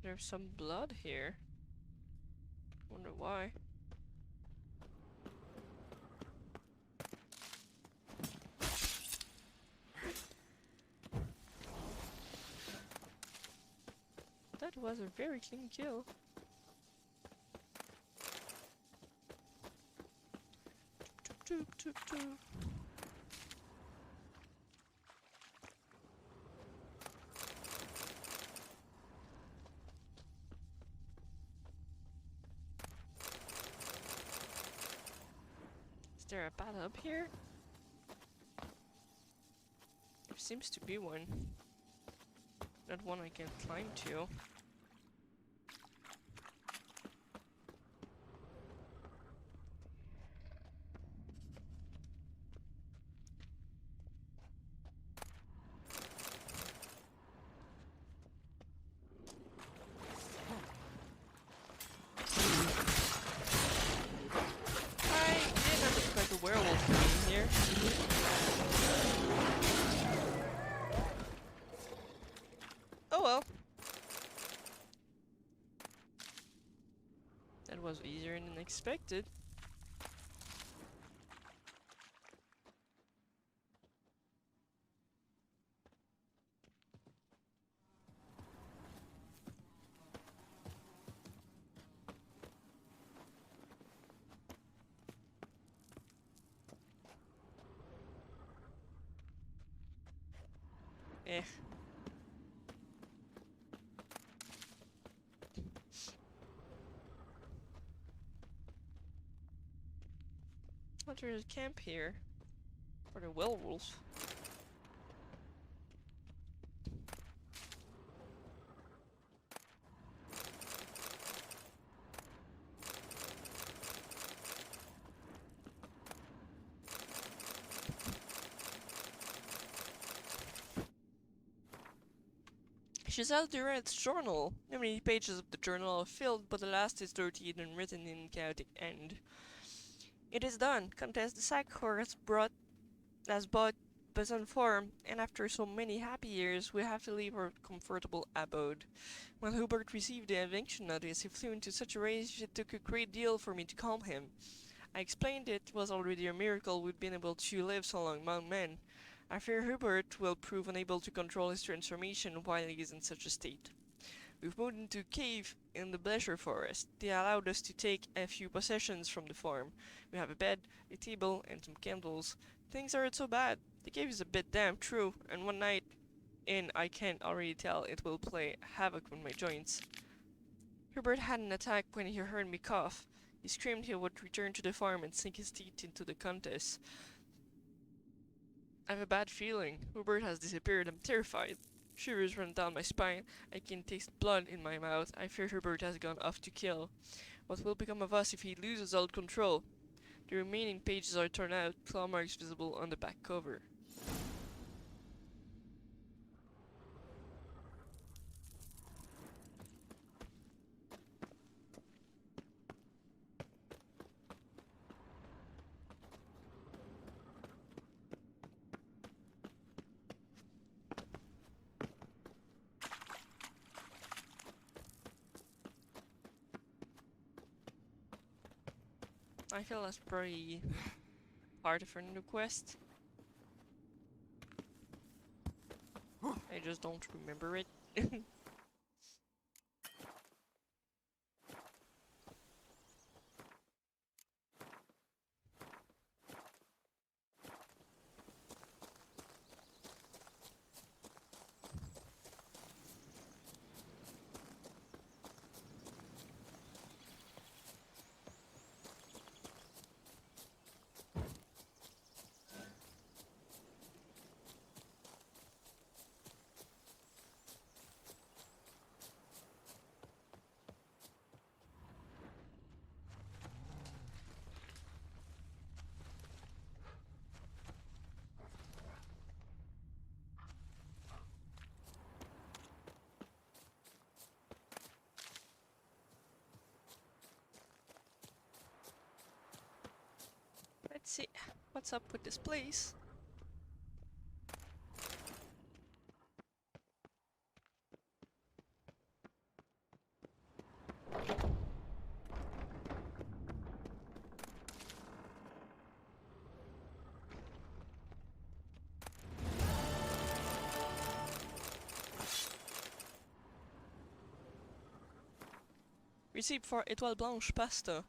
There's some blood here. Wonder why. That was a very clean kill. Toop, toop, toop, toop. Is there a path up here? There seems to be one. Not one I can climb to. Was easier than expected. Eh. But there's a camp here for the werewolves. Giselle Durant's journal. Many pages of the journal are filled, but the last is dirty and written in chaotic end. It is done. Countess de Sacre has bought Bazan Farm, and after so many happy years, we have to leave our comfortable abode. When Hubert received the eviction notice, he flew into such a rage it took a great deal for me to calm him. I explained it was already a miracle we'd been able to live so long among men. I fear Hubert will prove unable to control his transformation while he is in such a state. We've moved into a cave in the Bleasure Forest. They allowed us to take a few possessions from the farm. We have a bed, a table, and some candles. Things aren't so bad. The cave is a bit damp, true, and one night in I can already tell it will play havoc with my joints. Hubert had an attack when he heard me cough. He screamed he would return to the farm and sink his teeth into the Countess. I have a bad feeling. Hubert has disappeared. I'm terrified. Shivers run down my spine. I can taste blood in my mouth. I fear Hubert has gone off to kill. What will become of us if he loses all control? The remaining pages are torn out, claw marks visible on the back cover. I feel that's pretty part of another quest. I just don't remember it. Let's see what's up with this place. Recipe for étoile blanche pasta.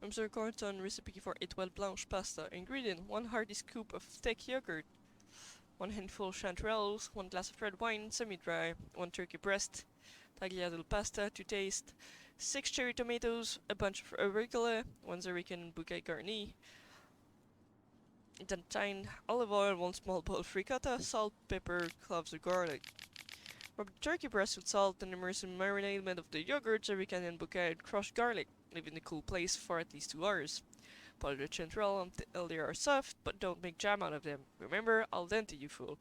Observe carton recipe for étoile blanche pasta. Ingredient: 1 hearty scoop of thick yogurt, 1 handful chanterelles, 1 glass of red wine, semi-dry, 1 turkey breast, tagliatelle pasta to taste, 6 cherry tomatoes, a bunch of arugula, 1 Zerican bouquet garni, then olive oil, 1 small bowl of ricotta, salt, pepper, cloves of garlic. Rub the turkey breast with salt and immerse in marinade made of the yogurt, Zerican and bouquet, and crushed garlic. Leave in a cool place for at least 2 hours. Butter the chanterelle until they are soft, but don't make jam out of them. Remember, al dente, you fool.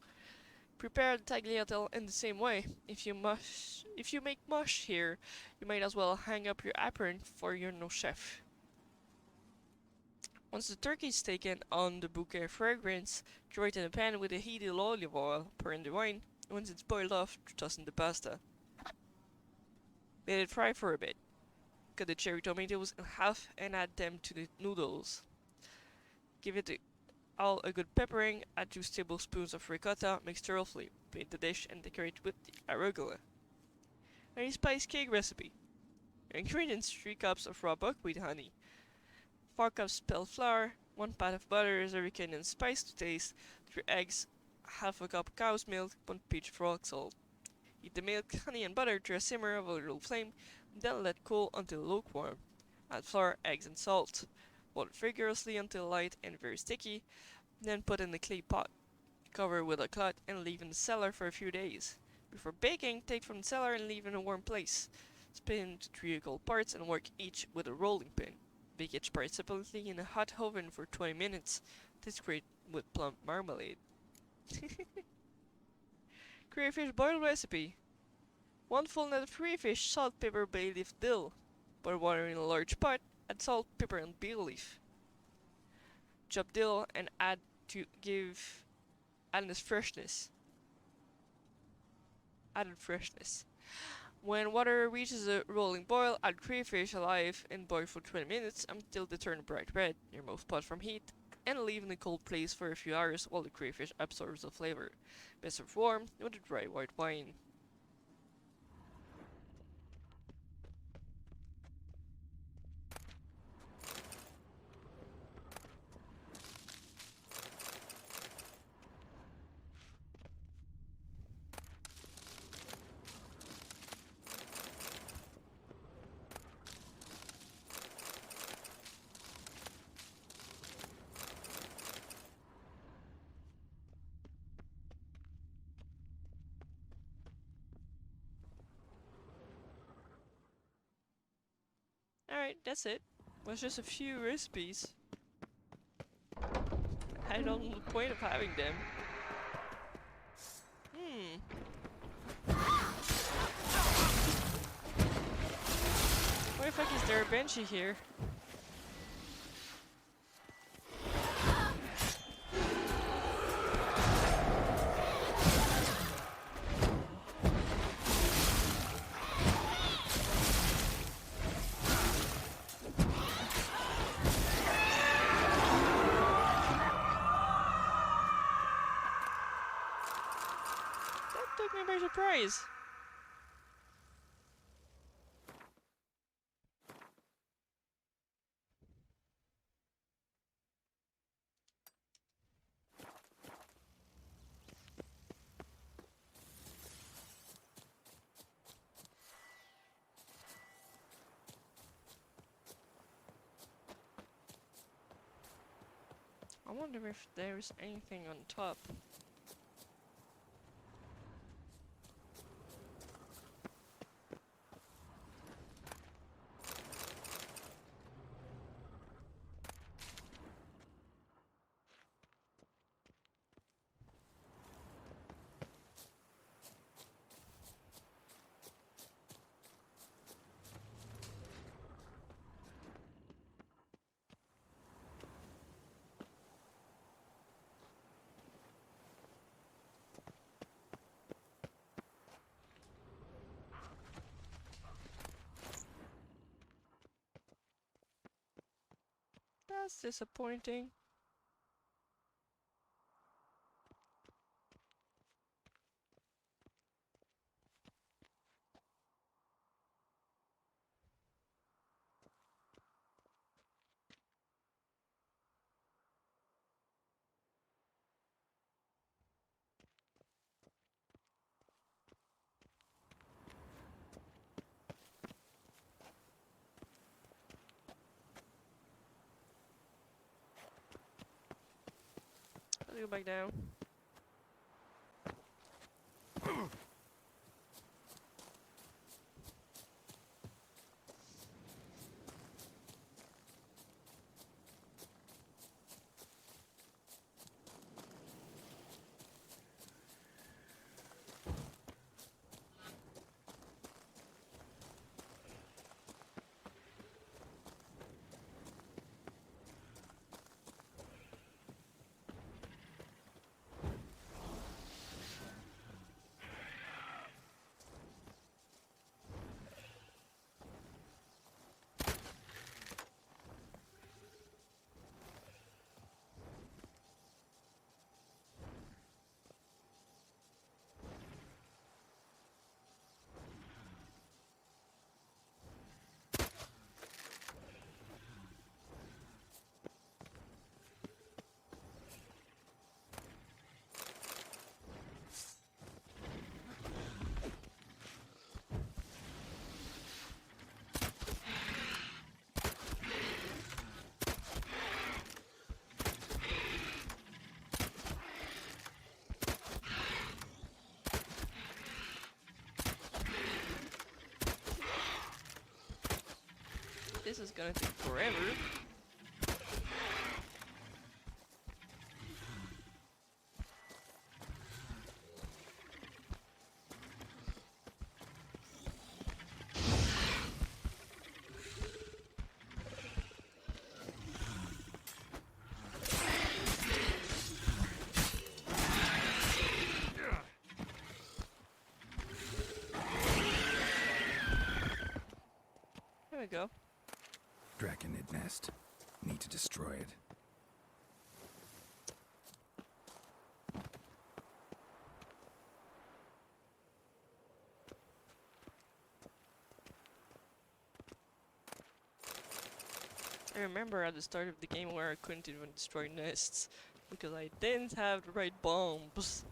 Prepare the tagliatelle in the same way. If you make mush here, you might as well hang up your apron, for you're no chef. Once the turkey is taken on the bouquet fragrance, throw it in a pan with a heated olive oil. Pour in the wine. Once it's boiled off, toss in the pasta. Let it fry for a bit. Cut the cherry tomatoes in half and add them to the noodles. Give it all a good peppering, add 2 tablespoons of ricotta, mix thoroughly. Plate the dish and decorate with the arugula. A spice cake recipe. Ingredients: 3 cups of raw buckwheat honey, 4 cups spelt flour, 1 pat of butter, Zerican and spice to taste, 3 eggs, half a cup cow's milk, 1 pinch of rock salt. Heat the milk, honey and butter to a simmer of a little flame, then let cool until lukewarm. Add flour, eggs and salt. Boil vigorously until light and very sticky, then put in a clay pot. Cover with a cloth and leave in the cellar for a few days. Before baking, take from the cellar and leave in a warm place. Split into 3 equal parts and work each with a rolling pin. Bake each part separately in a hot oven for 20 minutes. Tastes great with plum marmalade. Crayfish boil recipe. 1 full net of crayfish, salt, pepper, bay leaf, dill. Boil water in a large pot, add salt, pepper, and bay leaf. Chop dill and add to give added freshness. When water reaches a rolling boil, add crayfish alive and boil for 20 minutes until they turn bright red. Remove pot from heat and leave in a cold place for a few hours while the crayfish absorbs the flavor. Best served warm with a dry white wine. Alright, that's it. It was just a few recipes. I don't know the point of having them. Why the fuck is there a Banshee here? Took me by surprise. I wonder if there's anything on top. That's disappointing. Let's go back down. This is gonna take forever. go. Draconid Nest. Need to destroy it. I remember at the start of the game where I couldn't even destroy nests because I didn't have the right bombs.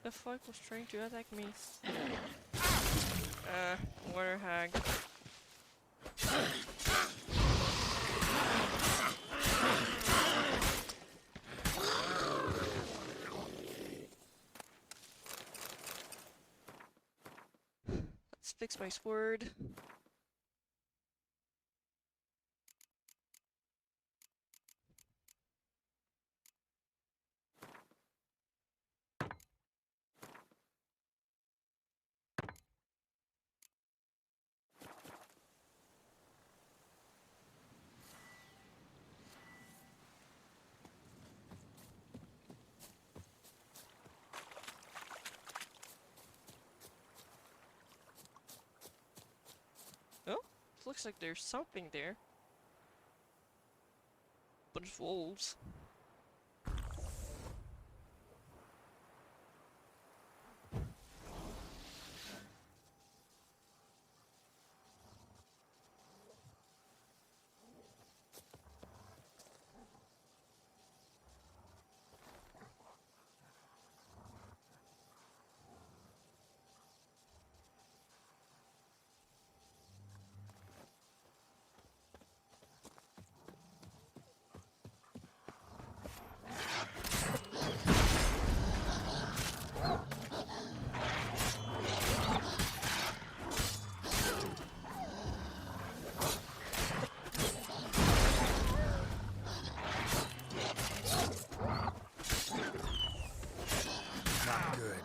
The fuck was trying to attack me? Water hag. Let's fix my sword. Oh, looks like there's something there. Bunch of wolves. Not good.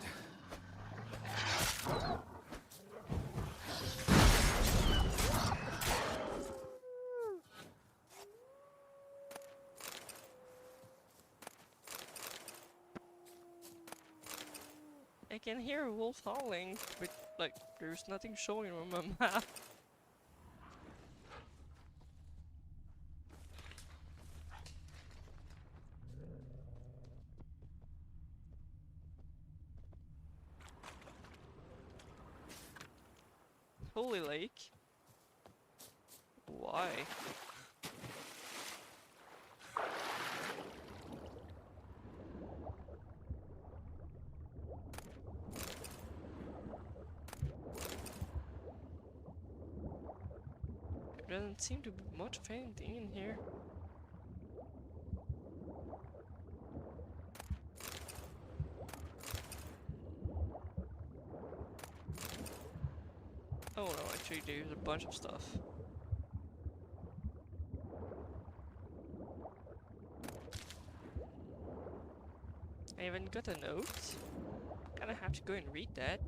I can hear a wolf howling, but like there's nothing showing on my map. Holy lake. Why? There doesn't seem to be much of anything in here. Oh no, actually there's a bunch of stuff. I haven't got a note. Gonna have to go and read that.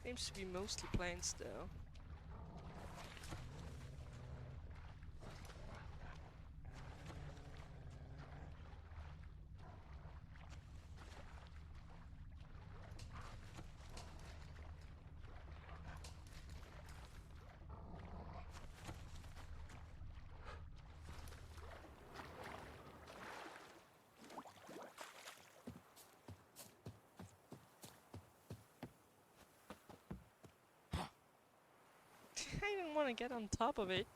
Seems to be mostly plants though. I didn't want to get on top of it.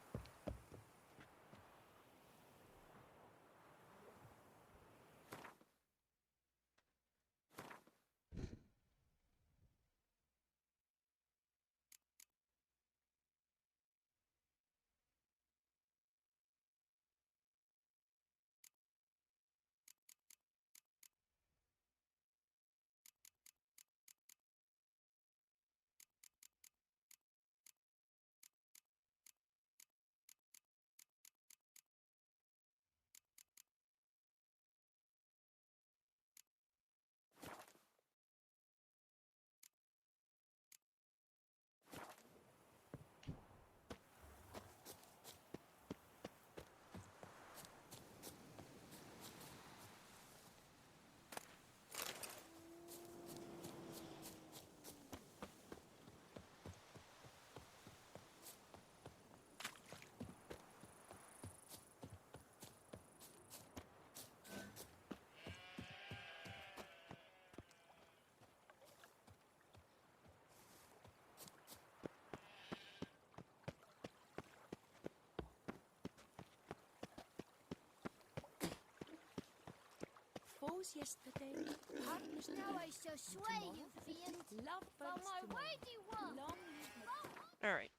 Yesterday, partners now I shall sway you, fiend. Love for my weighty one. All right.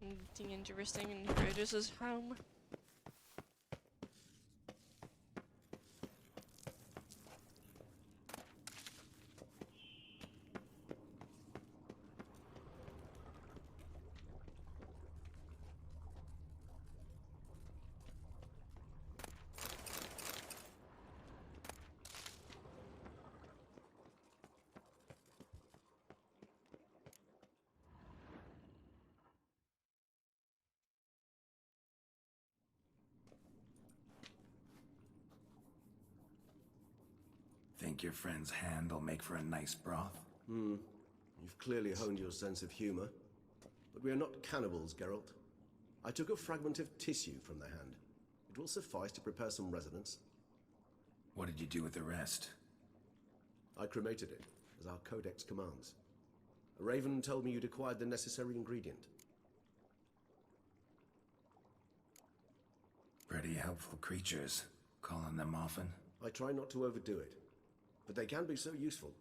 Anything interesting in Shirtlesss home? Think your friend's hand will make for a nice broth? You've clearly honed your sense of humor. But we are not cannibals, Geralt. I took a fragment of tissue from the hand. It will suffice to prepare some resonance. What did you do with the rest? I cremated it, as our codex commands. A raven told me you'd acquired the necessary ingredient. Pretty helpful creatures. Calling them often? I try not to overdo it. But they can be so useful,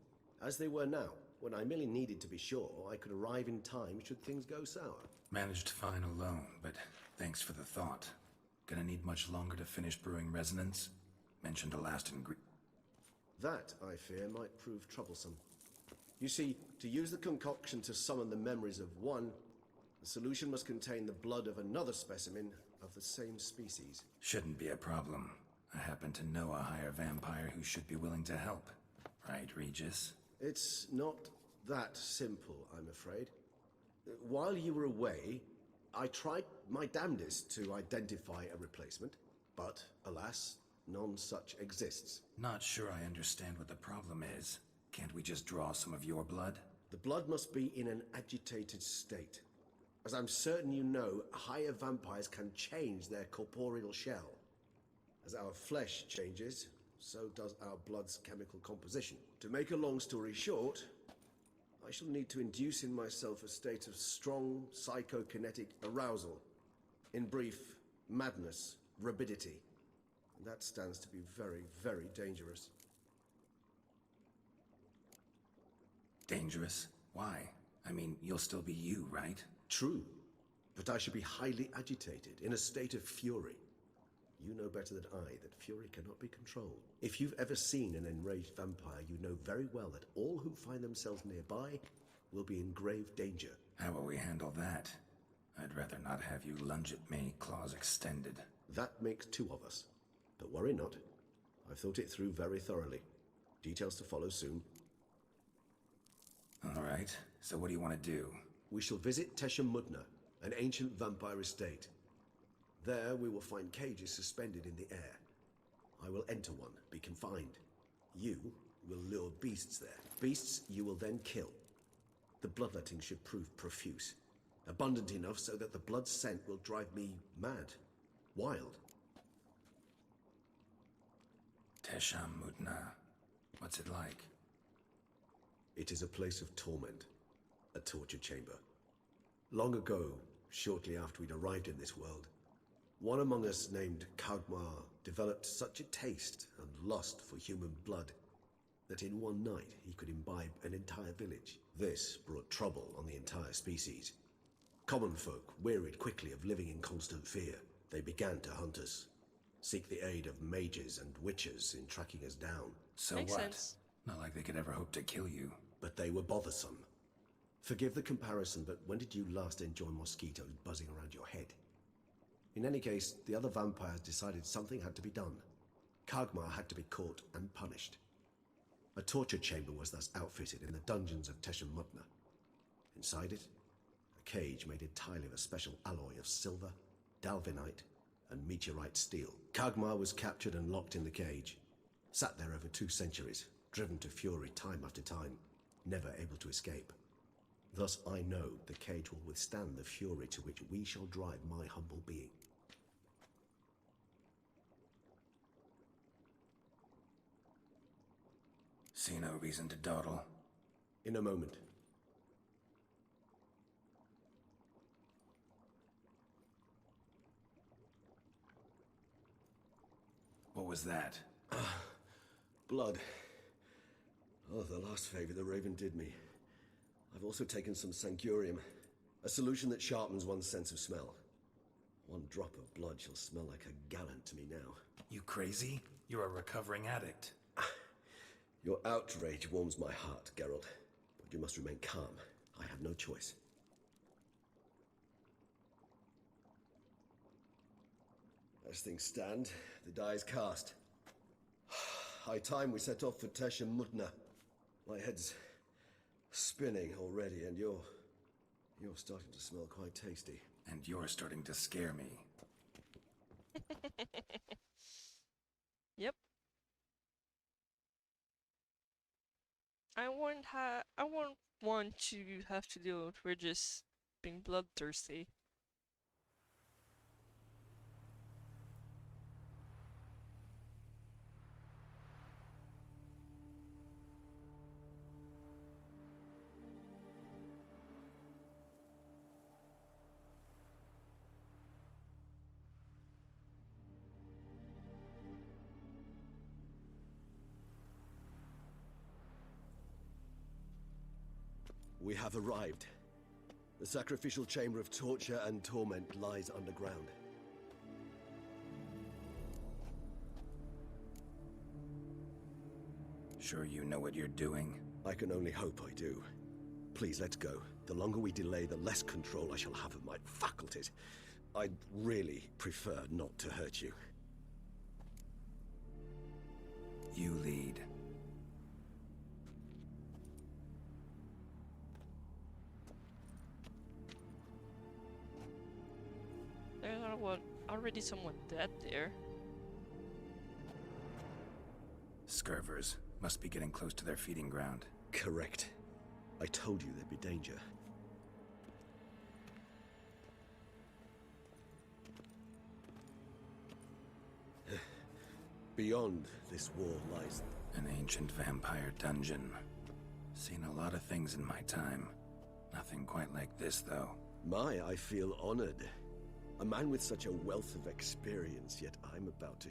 as they were now, when I merely needed to be sure I could arrive in time should things go sour. Managed fine alone, but thanks for the thought. Gonna need much longer to finish brewing resonance? Mentioned a last ingredient. That, I fear, might prove troublesome. You see, to use the concoction to summon the memories of one, the solution must contain the blood of another specimen of the same species. Shouldn't be a problem. I happen to know a higher vampire who should be willing to help. Right, Regis? It's not that simple, I'm afraid. While you were away, I tried my damnedest to identify a replacement, but alas, none such exists. Not sure I understand what the problem is. Can't we just draw some of your blood? The blood must be in an agitated state. As I'm certain you know, higher vampires can change their corporeal shell. As our flesh changes, so does our blood's chemical composition. To make a long story short, I shall need to induce in myself a state of strong psychokinetic arousal. In brief, madness, rabidity. That stands to be very, very dangerous. Dangerous? Why? I mean, you'll still be you, right? True, but I should be highly agitated, in a state of fury. You know better than I that fury cannot be controlled. If you've ever seen an enraged vampire, you know very well that all who find themselves nearby will be in grave danger. How will we handle that? I'd rather not have you lunge at me, claws extended. That makes two of us. But worry not. I've thought it through very thoroughly. Details to follow soon. All right, so what do you want to do? We shall visit Teshem Mudna, an ancient vampire estate. There we will find cages suspended in the air. I will enter one, be confined. You will lure beasts there. Beasts you will then kill. The bloodletting should prove profuse. Abundant enough so that the blood scent will drive me mad. Wild. Teshem Mudna. What's it like? It is a place of torment. A torture chamber. Long ago, shortly after we'd arrived in this world, one among us named Kagmar developed such a taste and lust for human blood that in one night he could imbibe an entire village. This brought trouble on the entire species. Common folk wearied quickly of living in constant fear. They began to hunt us, seek the aid of mages and witches in tracking us down. So Makes what? sense. Not like they could ever hope to kill you. But they were bothersome. Forgive the comparison, but when did you last enjoy mosquitoes buzzing around your head? In any case, the other vampires decided something had to be done. Kagmar had to be caught and punished. A torture chamber was thus outfitted in the dungeons of Teshem Mudna. Inside it, a cage made entirely of a special alloy of silver, dalvinite, and meteorite steel. Kagmar was captured and locked in the cage. Sat there over 2 centuries, driven to fury time after time, never able to escape. Thus I know the cage will withstand the fury to which we shall drive my humble being. See no reason to dawdle. In a moment. What was that? Blood. Oh, the last favor the Raven did me. I've also taken some Sangurium, a solution that sharpens one's sense of smell. 1 drop of blood shall smell like a gallant to me now. You crazy? You're a recovering addict. Your outrage warms my heart, Geralt, but you must remain calm. I have no choice. As things stand, the die is cast. High time we set off for Teshem Mudna. My head's spinning already, and you're starting to smell quite tasty. And you're starting to scare me. Yep. I won't want to have to deal with Regis being bloodthirsty. We have arrived. The sacrificial chamber of torture and torment lies underground. Sure you know what you're doing? I can only hope I do. Please, let's go. The longer we delay, the less control I shall have of my faculties. I'd really prefer not to hurt you. You lead. There's already someone dead there. Scurvers must be getting close to their feeding ground. Correct. I told you there'd be danger. Beyond this wall lies An ancient vampire dungeon. Seen a lot of things in my time. Nothing quite like this, though. I feel honored. A man with such a wealth of experience, yet I'm about to...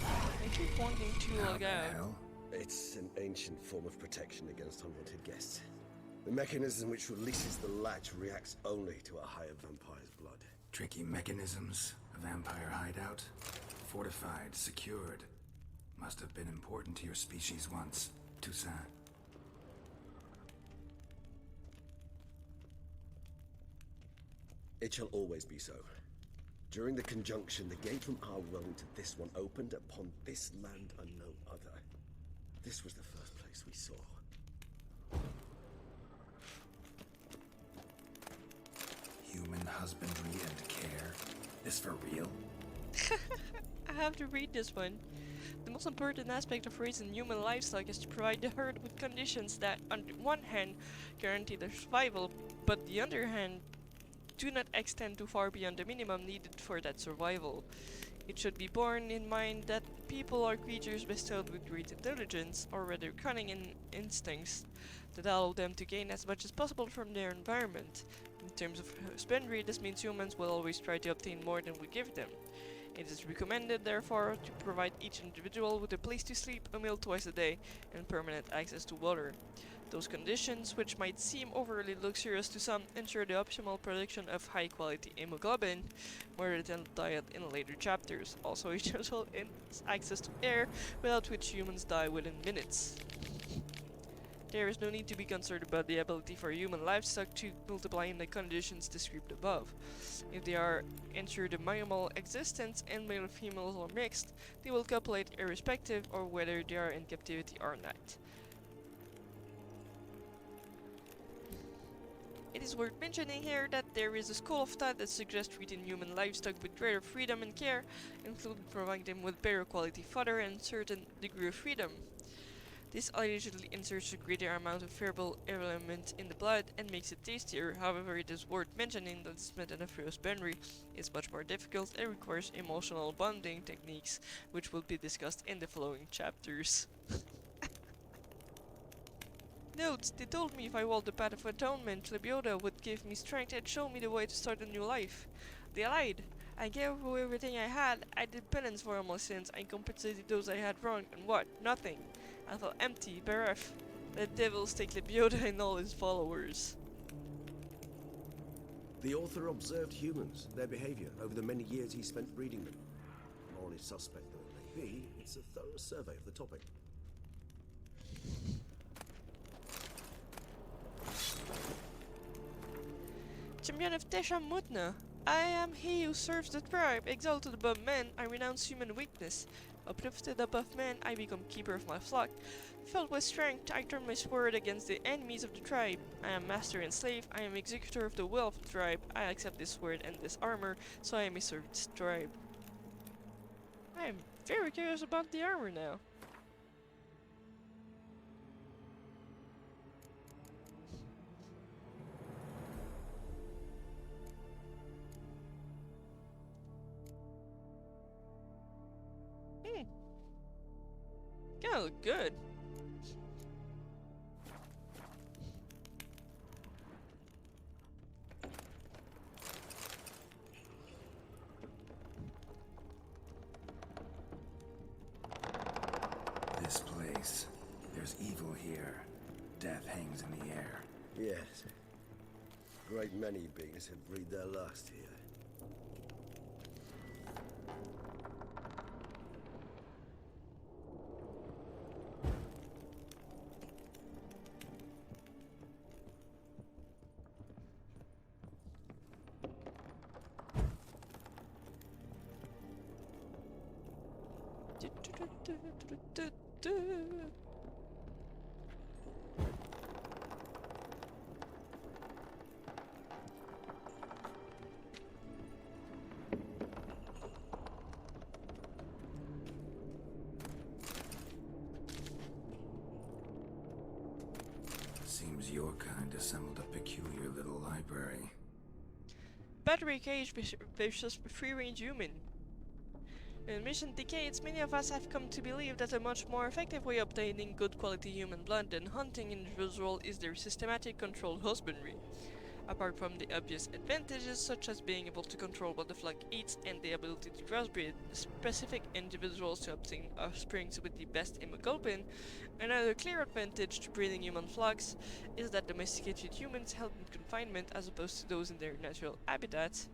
I keep wanting to How log the out. hell? It's an ancient form of protection against unwanted guests. The mechanism which releases the latch reacts only to a higher vampire's blood. Tricky mechanisms, a vampire hideout. Fortified, secured. Must have been important to your species once, Toussaint. It shall always be so. During the conjunction, the gate from our realm to this one opened upon this land and no other. This was the first place we saw. Human husbandry and care. This for real? I have to read this one. The most important aspect of raising human livestock is to provide the herd with conditions that, on the one hand, guarantee their survival, but on the other hand, do not extend too far beyond the minimum needed for that survival. It should be borne in mind that people are creatures bestowed with great intelligence, or rather cunning instincts, that allow them to gain as much as possible from their environment. In terms of husbandry, this means humans will always try to obtain more than we give them. It is recommended, therefore, to provide each individual with a place to sleep, a meal twice a day, and permanent access to water. Those conditions, which might seem overly luxurious to some, ensure the optimal production of high-quality hemoglobin, more than diet in later chapters. Also essential is access to air, without which humans die within minutes. There is no need to be concerned about the ability for human livestock to multiply in the conditions described above. If they are ensured a minimal existence and male and females are mixed, they will copulate irrespective of whether they are in captivity or not. It is worth mentioning here that there is a school of thought that suggests treating human livestock with greater freedom and care, including providing them with better quality fodder and certain degree of freedom. This allegedly inserts a greater amount of favorable element in the blood and makes it tastier. However, it is worth mentioning that this method of husbandry is much more difficult and requires emotional bonding techniques, which will be discussed in the following chapters. Note, they told me if I walked the path of atonement, Lebioda would give me strength and show me the way to start a new life. They lied. I gave away everything I had. I did penance for all my sins. I compensated those I had wronged, and what? Nothing. I felt empty, bereft. The devils take Lebioda and all his followers. The author observed humans, their behavior, over the many years he spent reading them. Morally suspect though it may be, it's a thorough survey of the topic. Champion of Tesha Mutna. I am he who serves the tribe. Exalted above men, I renounce human weakness. Uplifted above men, I become keeper of my flock. Filled with strength, I turn my sword against the enemies of the tribe. I am master and slave. I am executor of the will of the tribe. I accept this sword and this armor, so I may serve this tribe. I am very curious about the armor now. Kinda look good. This place. There's evil here. Death hangs in the air. Yes. Great many beings have breathed their last here. Seems your kind assembled a peculiar little library. battery cage versus free-range human. In recent decades, many of us have come to believe that a much more effective way of obtaining good quality human blood than hunting individuals is their systematic controlled husbandry. Apart from the obvious advantages such as being able to control what the flock eats and the ability to crossbreed specific individuals to obtain offspring with the best hemoglobin, another clear advantage to breeding human flocks is that domesticated humans held in confinement as opposed to those in their natural habitats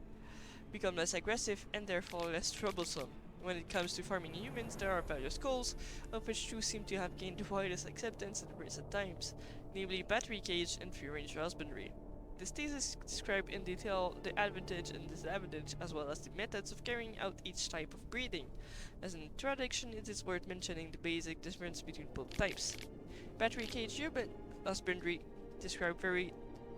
become less aggressive and therefore less troublesome. When it comes to farming humans, there are various goals, of which two seem to have gained the widest acceptance in recent times, namely battery cage and free-range husbandry. This thesis describes in detail the advantage and disadvantage as well as the methods of carrying out each type of breeding. As an introduction, it is worth mentioning the basic difference between both types. Battery cage human husbandry, described very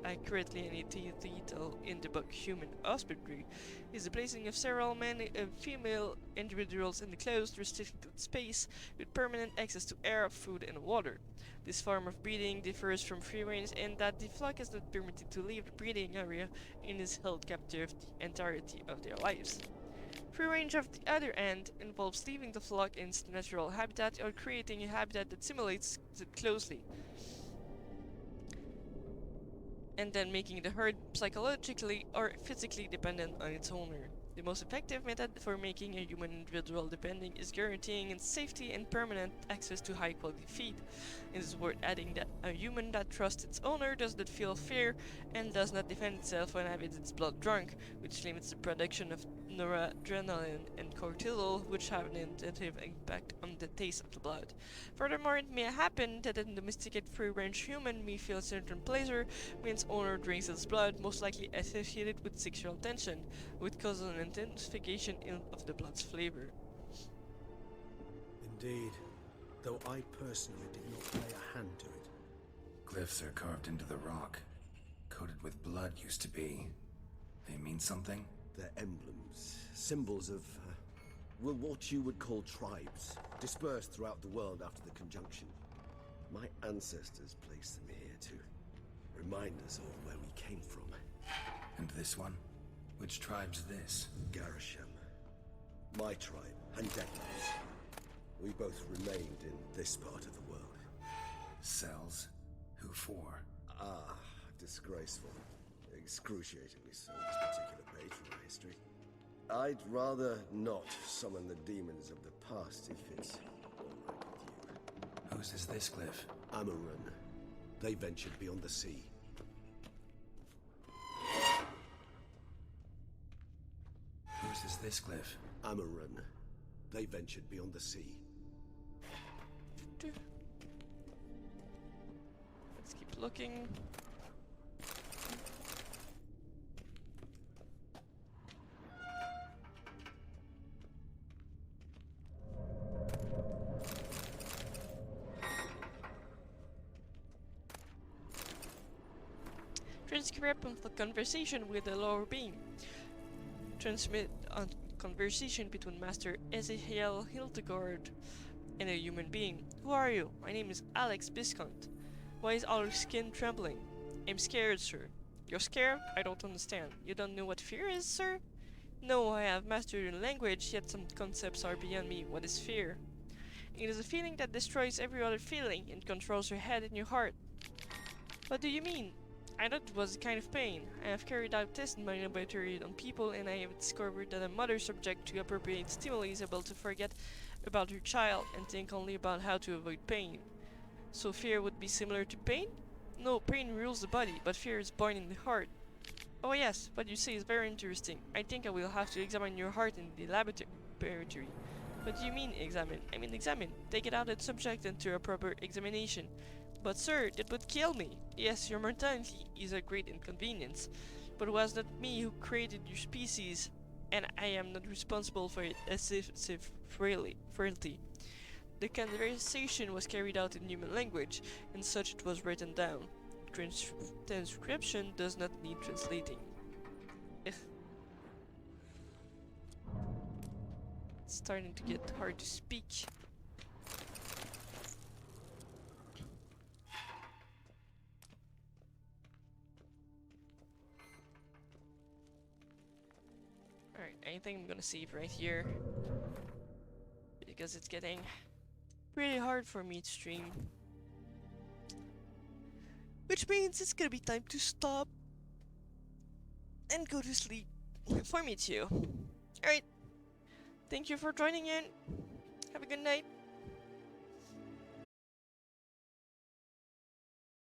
accurately and in detail in the book Human Husbandry, is the placing of several male and female individuals in a closed, restricted space with permanent access to air, food, and water. This form of breeding differs from free range in that the flock is not permitted to leave the breeding area and is held captive the entirety of their lives. Free range, on the other hand, involves leaving the flock in its natural habitat or creating a habitat that simulates it closely, and then making the herd psychologically or physically dependent on its owner. The most effective method for making a human individual dependent is guaranteeing its safety and permanent access to high-quality feed. It is worth adding that a human that trusts its owner does not feel fear and does not defend itself when having its blood drunk, which limits the production of noradrenaline and cortisol, which have an negative impact on the taste of the blood. Furthermore, it may happen that a domesticated free-range human may feel certain pleasure when its owner drinks its blood, most likely associated with sexual tension, which causes an intensification of the blood's flavor. Indeed, though I personally did not play a hand to it. Glyphs are carved into the rock. Coated with blood used to be. They mean something? They're emblems, symbols of, well, what you would call tribes, dispersed throughout the world after the conjunction. My ancestors placed them here to remind us all where we came from. And this one? Which tribe's this? Garisham. My tribe, and Deadlands. We both remained in this part of the world. Cells? Who for? Ah, disgraceful. Excruciatingly so, this particular page from my history. I'd rather not summon the demons of the past if it's all right with you. Whose is this glyph? Amarun. They ventured beyond the sea. Whose is this glyph? Amarun. They ventured beyond the sea. Let's keep looking. Transcript of the conversation with the lower being. Transmit a conversation between Master Ezekiel Hildegard and a human being. Who are you? My name is Alex Biscont. Why is all your skin trembling? I'm scared, sir. You're scared? I don't understand. You don't know what fear is, sir? No, I have mastered the language, yet some concepts are beyond me. What is fear? It is a feeling that destroys every other feeling and controls your head and your heart. What do you mean? I thought it was a kind of pain. I have carried out tests in my laboratory on people, and I have discovered that a mother subject to appropriate stimuli is able to forget about her child and think only about how to avoid pain. So fear would be similar to pain? No, pain rules the body, but fear is born in the heart. Oh yes, what you say is very interesting. I think I will have to examine your heart in the laboratory. What do you mean, examine? I mean examine. Take it out and subject into a proper examination. But sir, that would kill me. Yes, your mortality is a great inconvenience, but it was not me who created your species, and I am not responsible for its excessive frailty. The conversation was carried out in human language, and such it was written down. Transcription does not need translating. It's starting to get hard to speak. I think I'm gonna save right here. Because it's getting pretty hard for me to stream. Which means it's gonna be time to stop and go to sleep. For me too. Alright. Thank you for joining in. Have a good night.